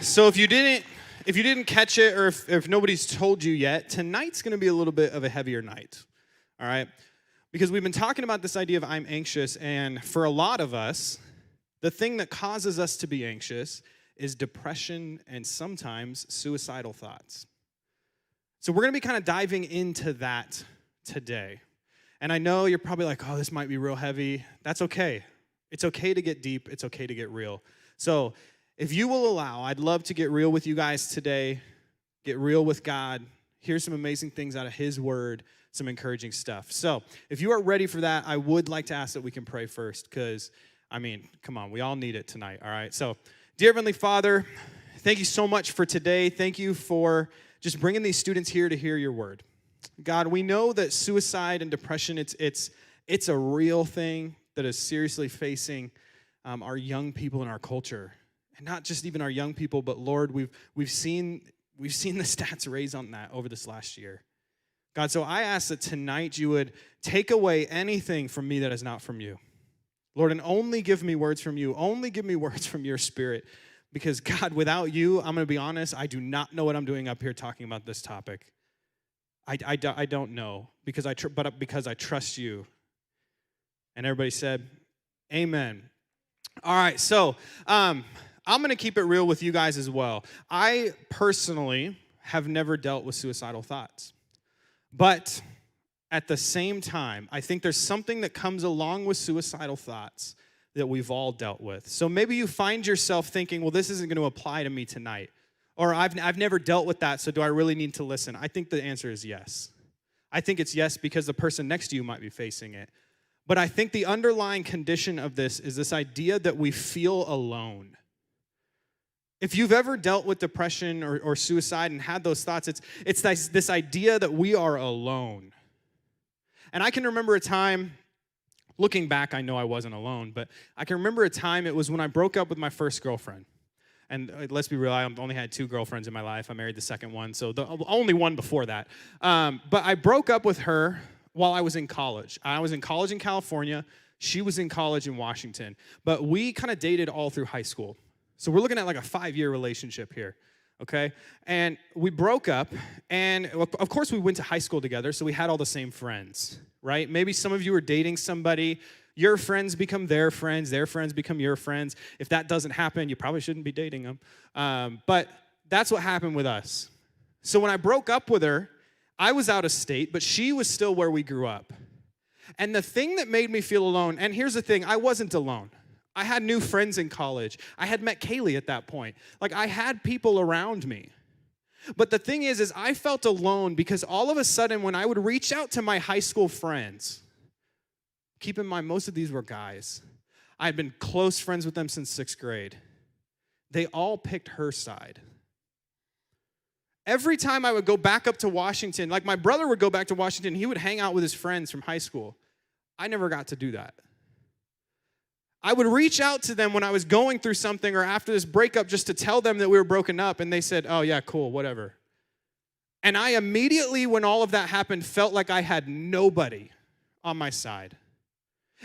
So if you didn't catch it, or if nobody's told you yet, tonight's going to be a little bit of a heavier night, all right? Because we've been talking about this idea of I'm anxious, and for a lot of us, the thing that causes us to be anxious is depression and sometimes suicidal thoughts. So we're going to be kind of diving into that today. And I know you're probably like, oh, this might be real heavy. That's okay. It's okay to get deep. It's okay to get real. So if you will allow, I'd love to get real with you guys today, get real with God, hear some amazing things out of his word, some encouraging stuff. So if you are ready for that, I would like to ask that we can pray first because, I mean, come on, we all need it tonight, all right? So, dear Heavenly Father, thank you so much for today. Thank you for just bringing these students here to hear your word. God, we know that suicide and depression, it's a real thing that is seriously facing our young people in our culture. And not just even our young people, but Lord, we've seen the stats raise on that over this last year. God, so I ask that tonight you would take away anything from me that is not from you. Lord, and only give me words from you. Only give me words from your spirit. Because God, without you, I'm going to be honest, I do not know what I'm doing up here talking about this topic. I don't know, because I trust you. And everybody said, amen. All right, so I'm going to keep it real with you guys as well. I personally have never dealt with suicidal thoughts. But at the same time, I think there's something that comes along with suicidal thoughts that we've all dealt with. So maybe you find yourself thinking, well, this isn't going to apply to me tonight. Or I've never dealt with that, so do I really need to listen? I think the answer is yes. I think it's yes because the person next to you might be facing it. But I think the underlying condition of this is this idea that we feel alone. If you've ever dealt with depression or suicide and had those thoughts, it's this idea that we are alone. And I can remember a time, looking back, I know I wasn't alone, but I can remember a time, it was when I broke up with my first girlfriend. And let's be real, I only had 2 girlfriends in my life. I married the second one, so the only one before that. But I broke up with her while I was in college. I was in college in California. She was in college in Washington. But we kind of dated all through high school. So we're looking at like a 5-year relationship here, okay? And we broke up, and of course we went to high school together, so we had all the same friends, right? Maybe some of you are dating somebody, your friends become their friends become your friends. If that doesn't happen, you probably shouldn't be dating them. But that's what happened with us. So when I broke up with her, I was out of state, but she was still where we grew up. And the thing that made me feel alone, and here's the thing, I wasn't alone. I had new friends in college. I had met Kaylee at that point. Like, I had people around me. But the thing is I felt alone because all of a sudden when I would reach out to my high school friends, keep in mind, most of these were guys. I had been close friends with them since 6th grade. They all picked her side. Every time I would go back up to Washington, like my brother would go back to Washington, he would hang out with his friends from high school. I never got to do that. I would reach out to them when I was going through something or after this breakup just to tell them that we were broken up, and they said, oh yeah, cool, whatever. And I immediately, when all of that happened, felt like I had nobody on my side.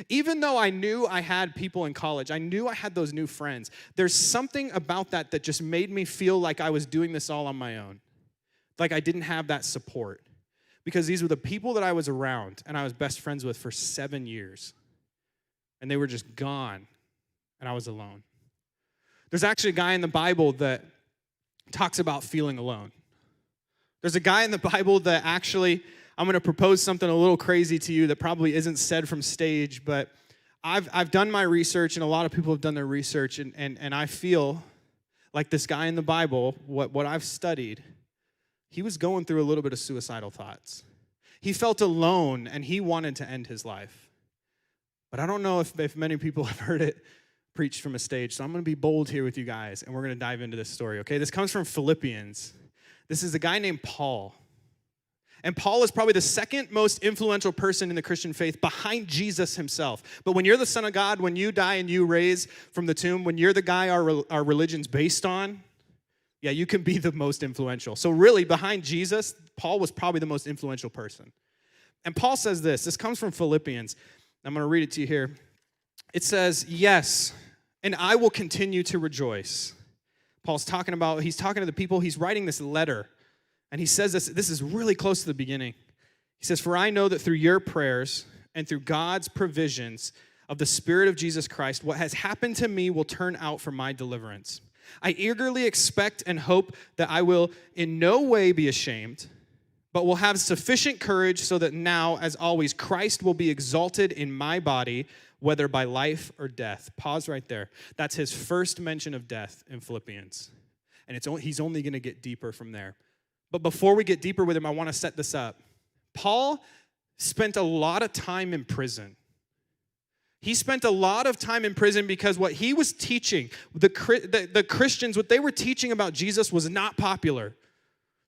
Even though I knew I had people in college, I knew I had those new friends, there's something about that that just made me feel like I was doing this all on my own. Like I didn't have that support. Because these were the people that I was around and I was best friends with for 7 years. And they were just gone, and I was alone. There's actually a guy in the Bible that talks about feeling alone. There's a guy in the Bible that actually, I'm going to propose something a little crazy to you that probably isn't said from stage, but I've done my research, and a lot of people have done their research, and I feel like this guy in the Bible, what I've studied, he was going through a little bit of suicidal thoughts. He felt alone, and he wanted to end his life. But I don't know if many people have heard it preached from a stage, so I'm going to be bold here with you guys, and we're going to dive into this story, okay? This comes from Philippians. This is a guy named Paul. And Paul is probably the second most influential person in the Christian faith behind Jesus himself. But when you're the Son of God, when you die and you raise from the tomb, when you're the guy our religion's based on, yeah, you can be the most influential. So really, behind Jesus, Paul was probably the most influential person. And Paul says this comes from Philippians. I'm going to read it to you here. It says, yes, and I will continue to rejoice. He's talking to the people, he's writing this letter, and he says this is really close to the beginning. He says, for I know that through your prayers and through God's provisions of the Spirit of Jesus Christ, what has happened to me will turn out for my deliverance. I eagerly expect and hope that I will in no way be ashamed, but will have sufficient courage so that now, as always, Christ will be exalted in my body, whether by life or death. Pause right there. That's his first mention of death in Philippians. And he's only going to get deeper from there. But before we get deeper with him, I want to set this up. Paul spent a lot of time in prison. He spent a lot of time in prison because what he was teaching, the Christians, what they were teaching about Jesus was not popular.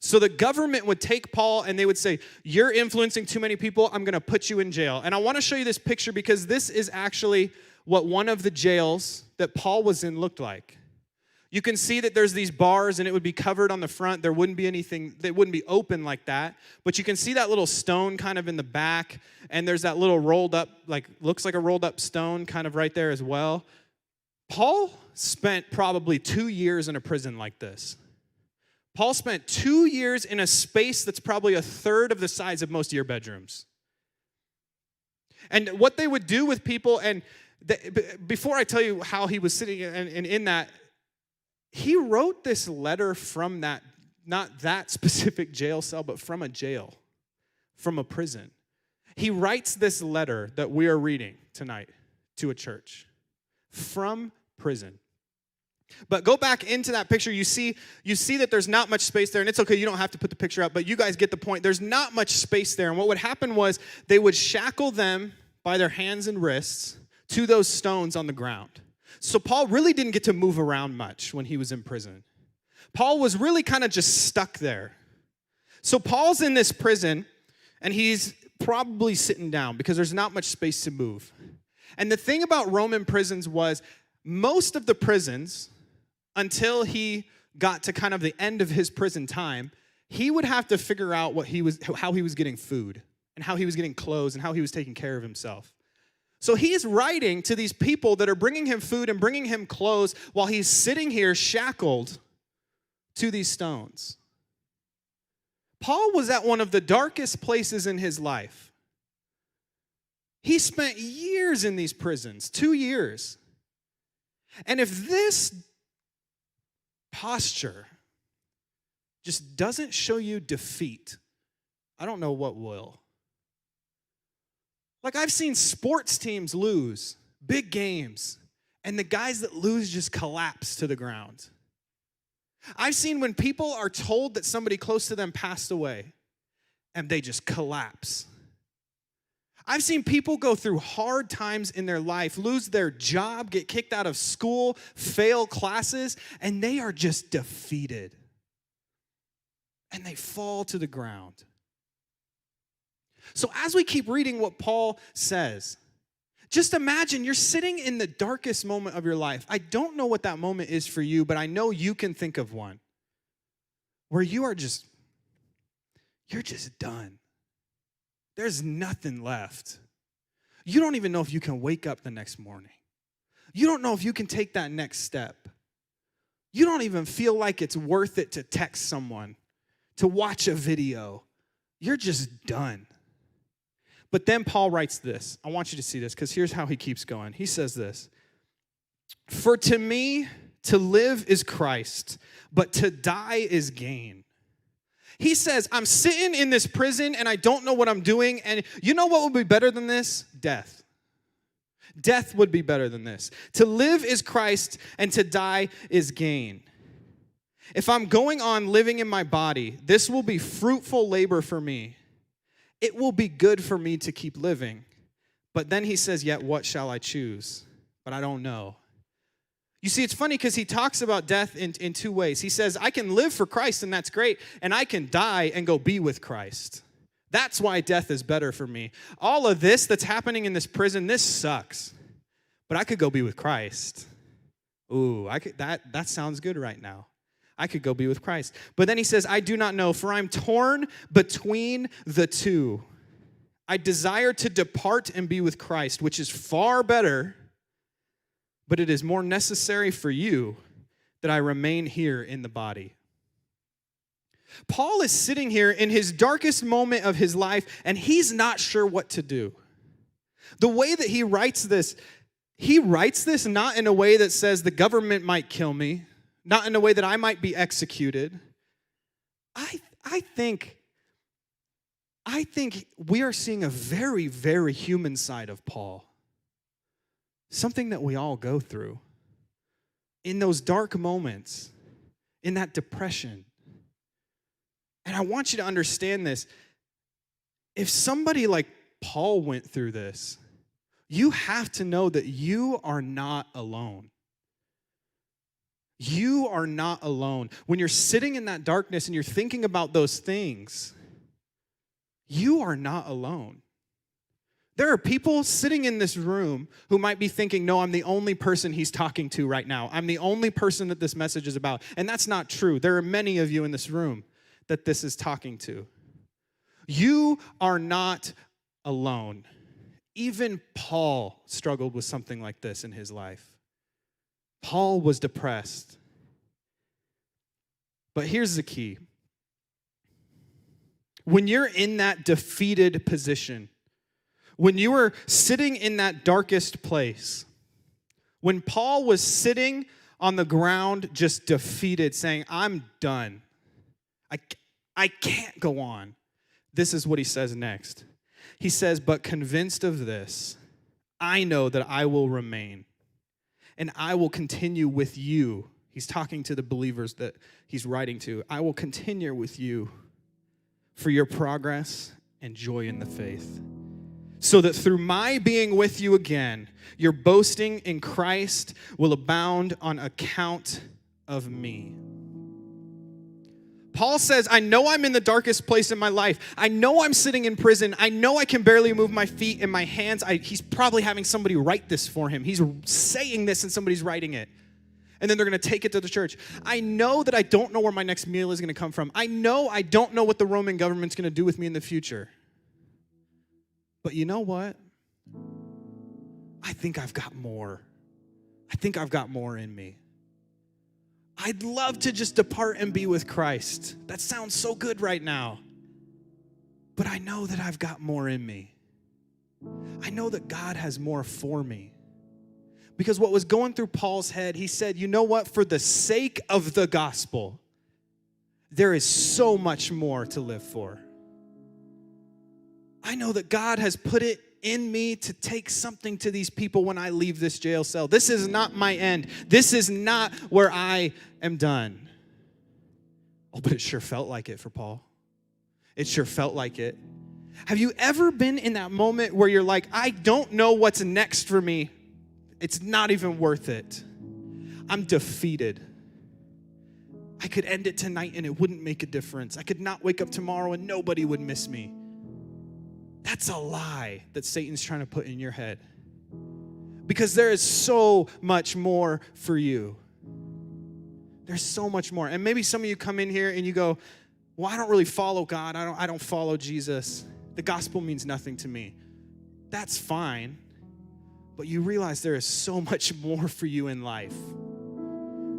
So the government would take Paul and they would say, you're influencing too many people, I'm going to put you in jail. And I want to show you this picture because this is actually what one of the jails that Paul was in looked like. You can see that there's these bars and it would be covered on the front. There wouldn't be anything, that wouldn't be open like that. But you can see that little stone kind of in the back, and there's that little rolled up, looks like a rolled up stone kind of right there as well. Paul spent probably 2 years in a prison like this. Paul spent 2 years in a space that's probably a third of the size of most of your bedrooms. And what they would do with people, and before I tell you how he was sitting and in that, he wrote this letter from that, not that specific jail cell, but from a jail, from a prison. He writes this letter that we are reading tonight to a church from prison. But go back into that picture. You see that there's not much space there, and it's okay, you don't have to put the picture up, but you guys get the point. There's not much space there, and what would happen was they would shackle them by their hands and wrists to those stones on the ground. So Paul really didn't get to move around much when he was in prison. Paul was really kind of just stuck there. So Paul's in this prison, and he's probably sitting down because there's not much space to move. And the thing about Roman prisons was most of the prisons, until he got to kind of the end of his prison time, he would have to figure out how he was getting food and how he was getting clothes and how he was taking care of himself. So he's writing to these people that are bringing him food and bringing him clothes while he's sitting here shackled to these stones. Paul was at one of the darkest places in his life. He spent years in these prisons, 2 years. And if this posture just doesn't show you defeat, I don't know what will. Like, I've seen sports teams lose big games, and the guys that lose just collapse to the ground. I've seen when people are told that somebody close to them passed away, and they just collapse. I've seen people go through hard times in their life, lose their job, get kicked out of school, fail classes, and they are just defeated. And they fall to the ground. So as we keep reading what Paul says, just imagine you're sitting in the darkest moment of your life. I don't know what that moment is for you, but I know you can think of one where you're just done. There's nothing left. You don't even know if you can wake up the next morning. You don't know if you can take that next step. You don't even feel like it's worth it to text someone, to watch a video. You're just done. But then Paul writes this. I want you to see this because here's how he keeps going. He says this: "For to me, to live is Christ, but to die is gain." He says, I'm sitting in this prison and I don't know what I'm doing. And you know what would be better than this? Death. Death would be better than this. To live is Christ and to die is gain. If I'm going on living in my body, this will be fruitful labor for me. It will be good for me to keep living. But then he says, yet what shall I choose? But I don't know. You see, it's funny because he talks about death in two ways. He says, I can live for Christ, and that's great, and I can die and go be with Christ. That's why death is better for me. All of this that's happening in this prison, this sucks, but I could go be with Christ. Ooh, that sounds good right now. I could go be with Christ. But then he says, I do not know, for I'm torn between the two. I desire to depart and be with Christ, which is far better, but it is more necessary for you that I remain here in the body. Paul is sitting here in his darkest moment of his life, and he's not sure what to do. The way that he writes this not in a way that says the government might kill me, not in a way that I might be executed. I think we are seeing a very, very human side of Paul. Something that we all go through. In those dark moments, in that depression. And I want you to understand this. If somebody like Paul went through this, you have to know that you are not alone. You are not alone. When you're sitting in that darkness and you're thinking about those things, you are not alone. There are people sitting in this room who might be thinking, no, I'm the only person he's talking to right now. I'm the only person that this message is about. And that's not true. There are many of you in this room that this is talking to. You are not alone. Even Paul struggled with something like this in his life. Paul was depressed. But here's the key. When you're in that defeated position, when you were sitting in that darkest place, when Paul was sitting on the ground just defeated, saying, I'm done. I can't go on. This is what he says next. He says, but convinced of this, I know that I will remain, and I will continue with you. He's talking to the believers that he's writing to. I will continue with you for your progress and joy in the faith. so that through my being with you again, your boasting in Christ will abound on account of me. Paul says, I know I'm in the darkest place in my life. I know I'm sitting in prison. I know I can barely move my feet and my hands. He's probably having somebody write this for him. He's saying this and somebody's writing it. And then they're going to take it to the church. I know that I don't know where my next meal is going to come from. I know I don't know what the Roman government's going to do with me in the future. But you know what? I think I've got more. I think I've got more in me. I'd love to just depart and be with Christ. That sounds so good right now. But I know that I've got more in me. I know that God has more for me. Because what was going through Paul's head, he said, you know what? For the sake of the gospel, there is so much more to live for. I know that God has put it in me to take something to these people when I leave this jail cell. This is not my end. This is not where I am done. Oh, but it sure felt like it for Paul. It sure felt like it. Have you ever been in that moment where you're like, I don't know what's next for me. It's not even worth it. I'm defeated. I could end it tonight and it wouldn't make a difference. I could not wake up tomorrow and nobody would miss me. That's a lie that Satan's trying to put in your head. Because there is so much more for you. There's so much more. And maybe some of you come in here and you go, well, I don't really follow God. I don't follow Jesus. The gospel means nothing to me. That's fine. But you realize there is so much more for you in life.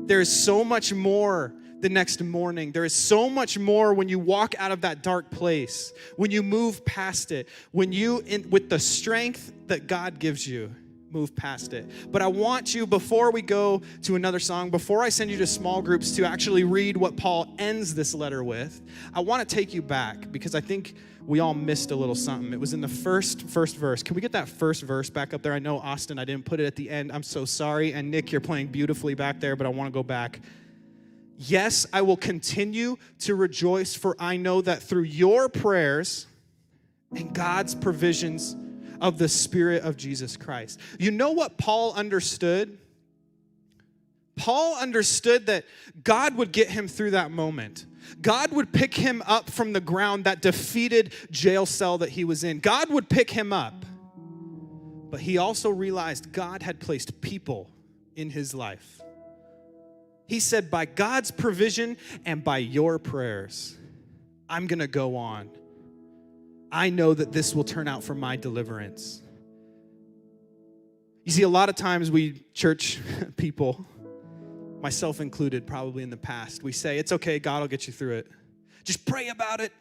There is so much more the next morning. There is so much more when you walk out of that dark place, when you move past it, when you, with the strength that God gives you, move past it. But I want you, before we go to another song, before I send you to small groups to actually read what Paul ends this letter with, I want to take you back because I think we all missed a little something. It was in the first verse. Can we get that first verse back up there? I know, Austin, I didn't put it at the end. I'm so sorry. And Nick, you're playing beautifully back there, but I want to go back. Yes, I will continue to rejoice, for I know that through your prayers and God's provisions of the Spirit of Jesus Christ. You know what Paul understood? Paul understood that God would get him through that moment. God would pick him up from the ground, that defeated jail cell that he was in. God would pick him up. But he also realized God had placed people in his life. He said, by God's provision and by your prayers, I'm going to go on. I know that this will turn out for my deliverance. You see, a lot of times we church people, myself included probably in the past, we say, it's okay, God will get you through it. Just pray about it.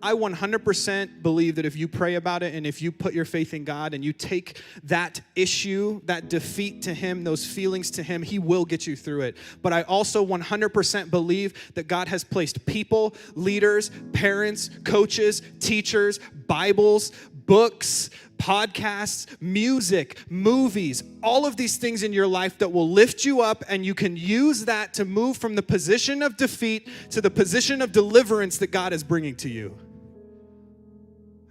I 100% believe that if you pray about it and if you put your faith in God and you take that issue, that defeat to Him, those feelings to Him, He will get you through it. But I also 100% believe that God has placed people, leaders, parents, coaches, teachers, Bibles, books, podcasts, music, movies, all of these things in your life that will lift you up, and you can use that to move from the position of defeat to the position of deliverance that God is bringing to you.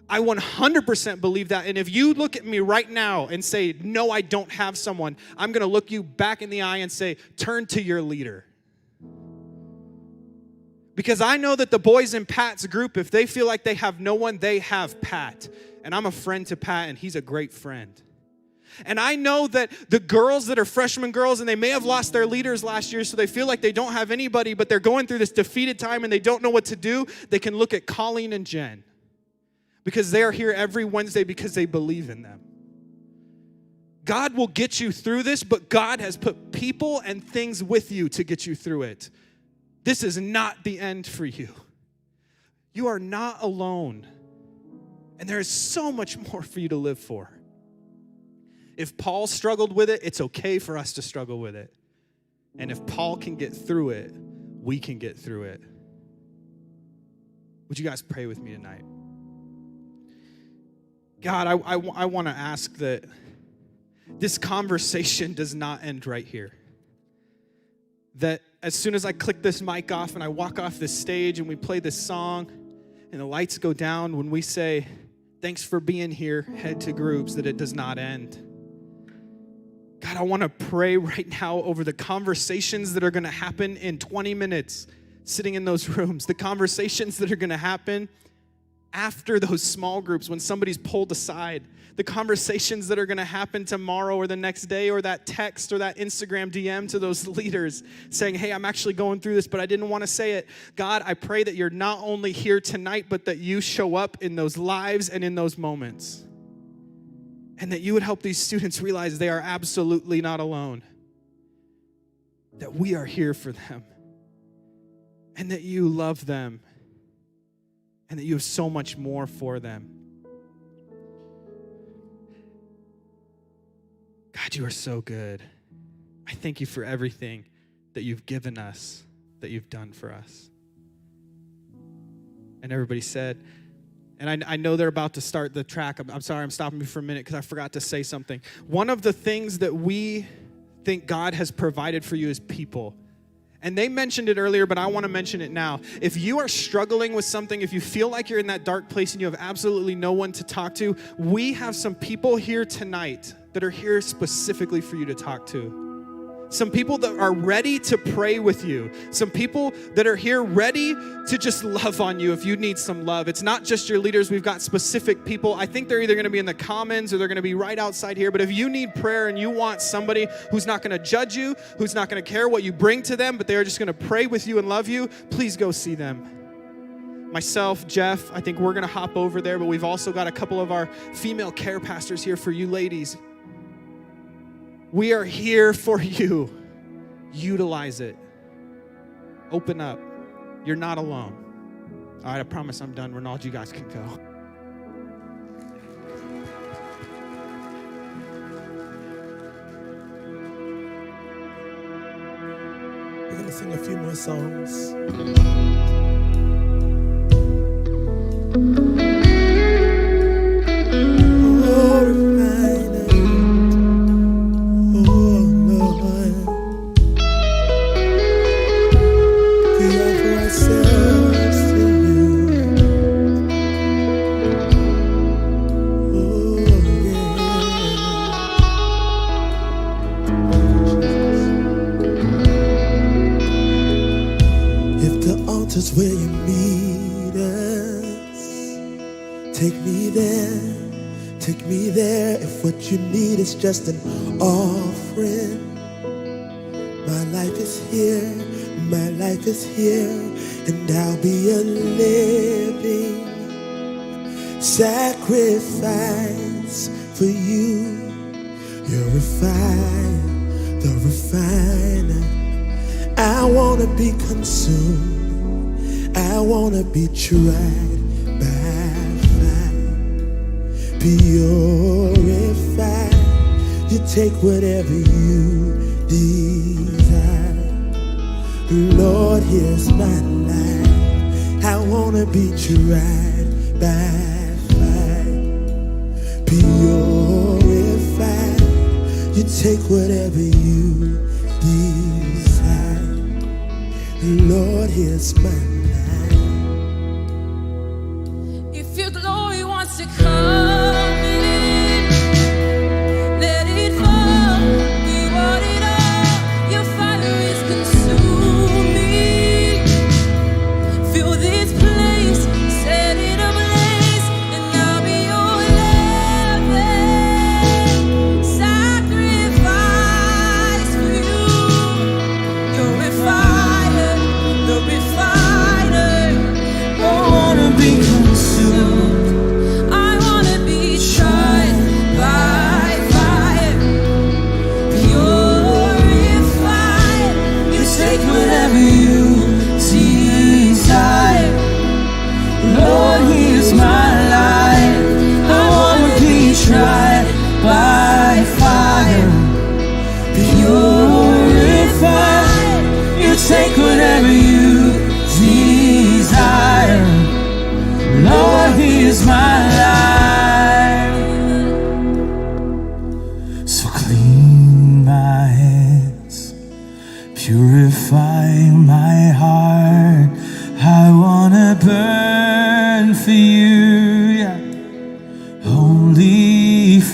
I 100% believe that. And if you look at me right now and say, no, I don't have someone, I'm going to look you back in the eye and say, turn to your leader. Because I know that the boys in Pat's group, if they feel like they have no one, they have Pat. And I'm a friend to Pat, and he's a great friend. And I know that the girls that are freshman girls, and they may have lost their leaders last year, so they feel like they don't have anybody, but they're going through this defeated time and they don't know what to do. They can look at Colleen and Jen because they are here every Wednesday because they believe in them. God will get you through this, but God has put people and things with you to get you through it. This is not the end for you. You are not alone. And there is so much more for you to live for. If Paul struggled with it, it's okay for us to struggle with it. And if Paul can get through it, we can get through it. Would you guys pray with me tonight? God, I want to ask that this conversation does not end right here. That as soon as I click this mic off and I walk off this stage and we play this song and the lights go down, when we say, Thanks for being here, head to groups, that it does not end. God, I want to pray right now over the conversations that are going to happen in 20 minutes sitting in those rooms, the conversations that are going to happen after those small groups when somebody's pulled aside, the conversations that are going to happen tomorrow or the next day, or that text or that Instagram DM to those leaders saying, hey, I'm actually going through this, but I didn't want to say it. God, I pray that you're not only here tonight, but that you show up in those lives and in those moments. And that you would help these students realize they are absolutely not alone. That we are here for them. And that you love them. And that you have so much more for them. God, you are so good. I thank you for everything that you've given us, that you've done for us. And everybody said, and I know they're about to start the track. I'm sorry, I'm stopping you for a minute because I forgot to say something. One of the things that we think God has provided for you is people. And they mentioned it earlier, but I want to mention it now. If you are struggling with something, if you feel like you're in that dark place and you have absolutely no one to talk to, we have some people here tonight that are here specifically for you to talk to. Some people that are ready to pray with you. Some people that are here ready to just love on you if you need some love. It's not just your leaders. We've got specific people. I think they're either going to be in the commons or they're going to be right outside here. But if you need prayer and you want somebody who's not going to judge you, who's not going to care what you bring to them, but they're just going to pray with you and love you, please go see them. Myself, Jeff, I think we're going to hop over there, but we've also got a couple of our female care pastors here for you ladies. We are here for you. Utilize it. Open up. You're not alone. All right, I promise I'm done. Ronald, you guys can go. We're going to sing a few more songs. Where you meet us, take me there. If what you need is just an offering, my life is here, and I'll be a living sacrifice for you. You're the refiner. I wanna be consumed. I wanna be tried by fire, purified. You take whatever you desire. Lord, here's my life. I wanna be tried by fire, purified. You take whatever you desire. Lord, here's my life. If your glory wants to come in, let it fall, give all it all. Your fire is consuming. Fill this place, set it ablaze, and I'll be your living sacrifice for you. You're a fire, the refiner.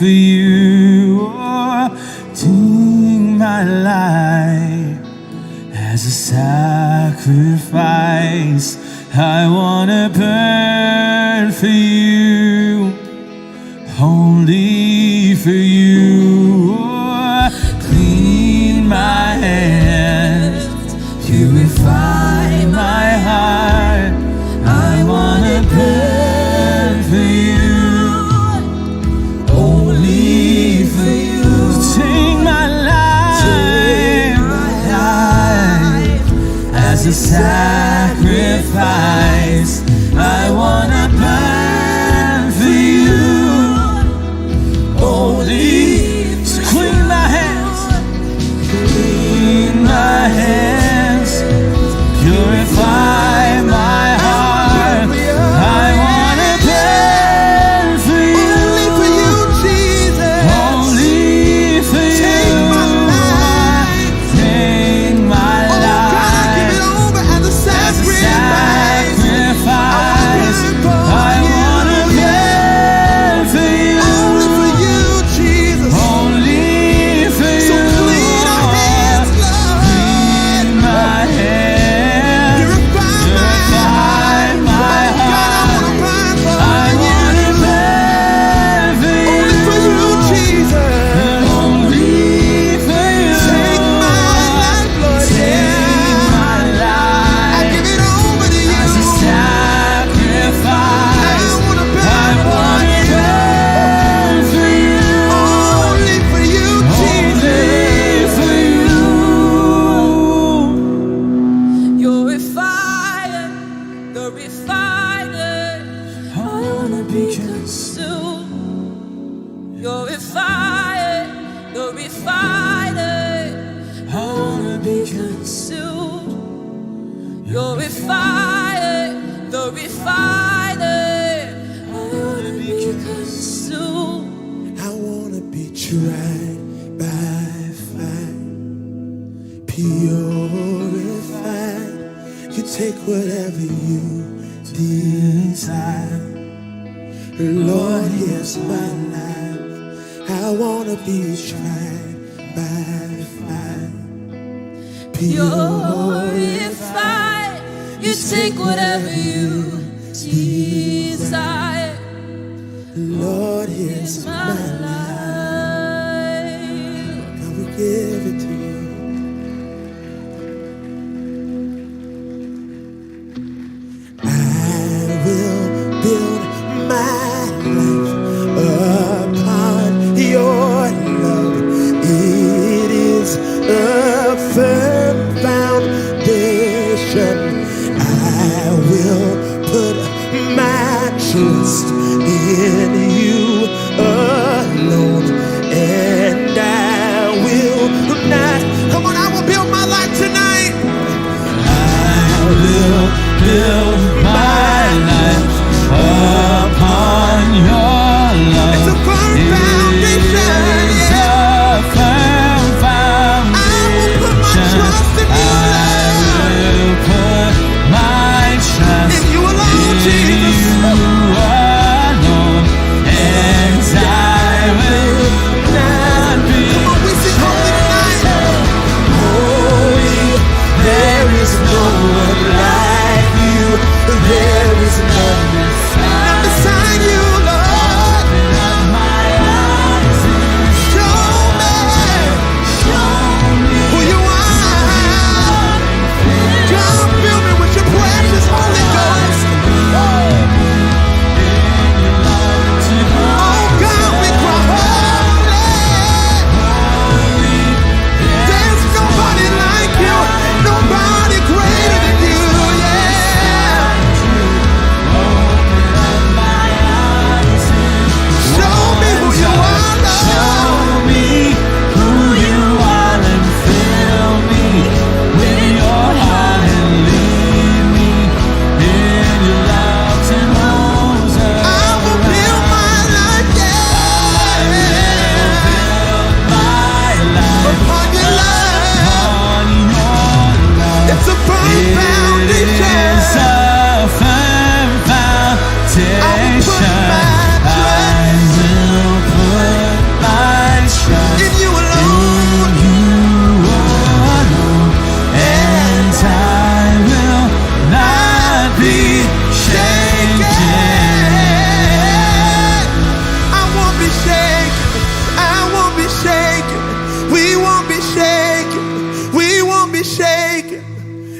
for you. Oh, take my life as a sacrifice. I wanna burn for you, only for you. Oh, clean my hands, purify my heart. I wanna burn for you, only for you. Take my life as a sacrifice. I wanna burn for you, only. So clean my hands, purify my heart. I wanna burn for you, Only for you, Jesus. only for you. Take my life. Take my Oh, God, I give it life over as a as a sacrifice. sacrifice. I wanna burn for you, Only for you, Jesus. only for So you. clean our hands, Lord. Clean my hands, Purify my purify my God, I heart. wanna burn for I wanna you. burn for you, Only for you, Jesus. only for you. Take my life, Lord, Take yeah. my I life give it over to you. as a sacrifice. I wanna burn I for wanna you. burn for you, Only for you, only Jesus. for you. You're a fire, the refiner. I wanna be consumed. You're a fire, the refiner. I wanna be consumed. You're a fire, the refiner. I wanna be consumed. I wanna be tried by fire, purified. You take whatever you desire. Lord, here's my life. I wanna be tried by fire, Purified. You take whatever you desire. Lord, here's It's my my life. life. Now we give it to you. I will build my life upon your love. It is a firm foundation. I will put my trust in you.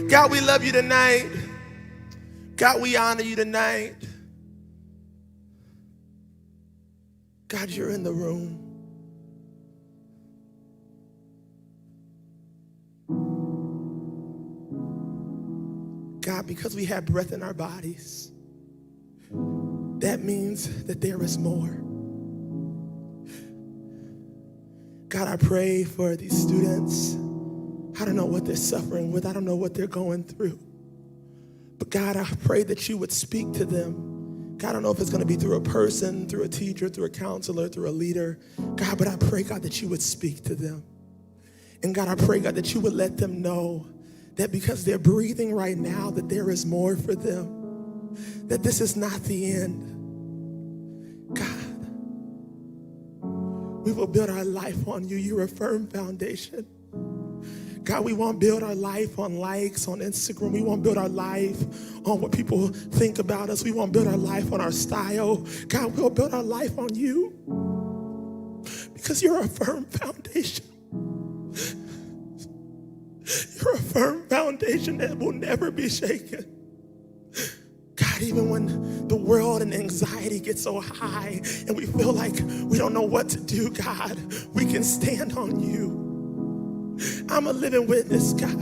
God, we love you tonight. God, we honor you tonight. God, you're in the room. God, because we have breath in our bodies, that means that there is more. God, I pray for these students. I don't know what they're suffering with. I don't know what they're going through. But God, I pray that you would speak to them. God, I don't know if it's going to be through a person, through a teacher, through a counselor, through a leader. God, but I pray, God, that you would speak to them. And God, I pray, God, that you would let them know that because they're breathing right now, that there is more for them, that this is not the end. God, we will build our life on you. You're a firm foundation. God, we won't build our life on likes on Instagram. We won't build our life on what people think about us. We won't build our life on our style. God, we'll build our life on you because you're a firm foundation. You're a firm foundation that will never be shaken. God, even when the world and anxiety get so high and we feel like we don't know what to do, God, we can stand on you. I'm a living witness, God,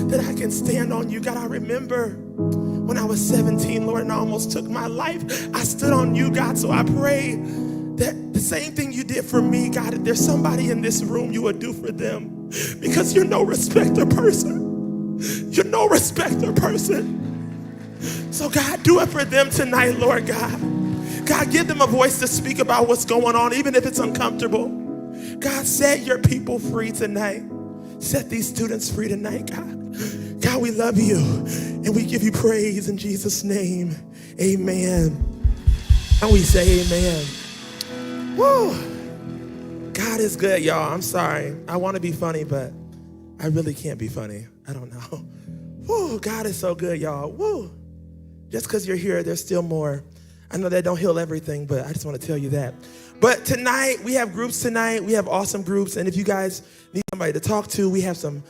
that I can stand on you. God, I remember when I was 17, Lord, and I almost took my life. I stood on you, God, so I pray that the same thing you did for me, God, if there's somebody in this room, you would do for them. Because you're no respecter person. You're no respecter person. So God, do it for them tonight, Lord God. God, give them a voice to speak about what's going on, even if it's uncomfortable. God, set your people free tonight. Set these students free tonight, God. God, we love you and we give you praise in Jesus' name. Amen. And we say amen. Woo. God is good, y'all. I'm sorry. I want to be funny, but I really can't be funny. I don't know. Woo, God is so good, y'all. Woo. Just because you're here, there's still more. I know that don't heal everything, but I just want to tell you that. But tonight, we have groups tonight. We have awesome groups. And if you guys need somebody to talk to, we have some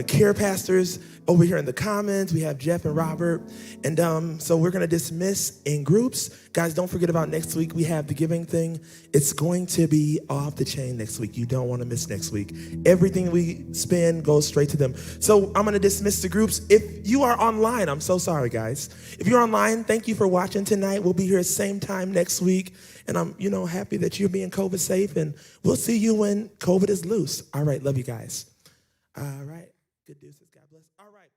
care pastors over here in the Commons. We have Jeff and Robert. And so we're going to dismiss in groups. Guys, don't forget about next week. We have the giving thing. It's going to be off the chain next week. You don't want to miss next week. Everything we spend goes straight to them. So I'm going to dismiss the groups. If you are online, I'm so sorry, guys. If you're online, thank you for watching tonight. We'll be here same time next week. And I'm, happy that you're being COVID safe. And we'll see you when COVID is loose. All right. Love you guys. All right. Good deuces. God bless. All right.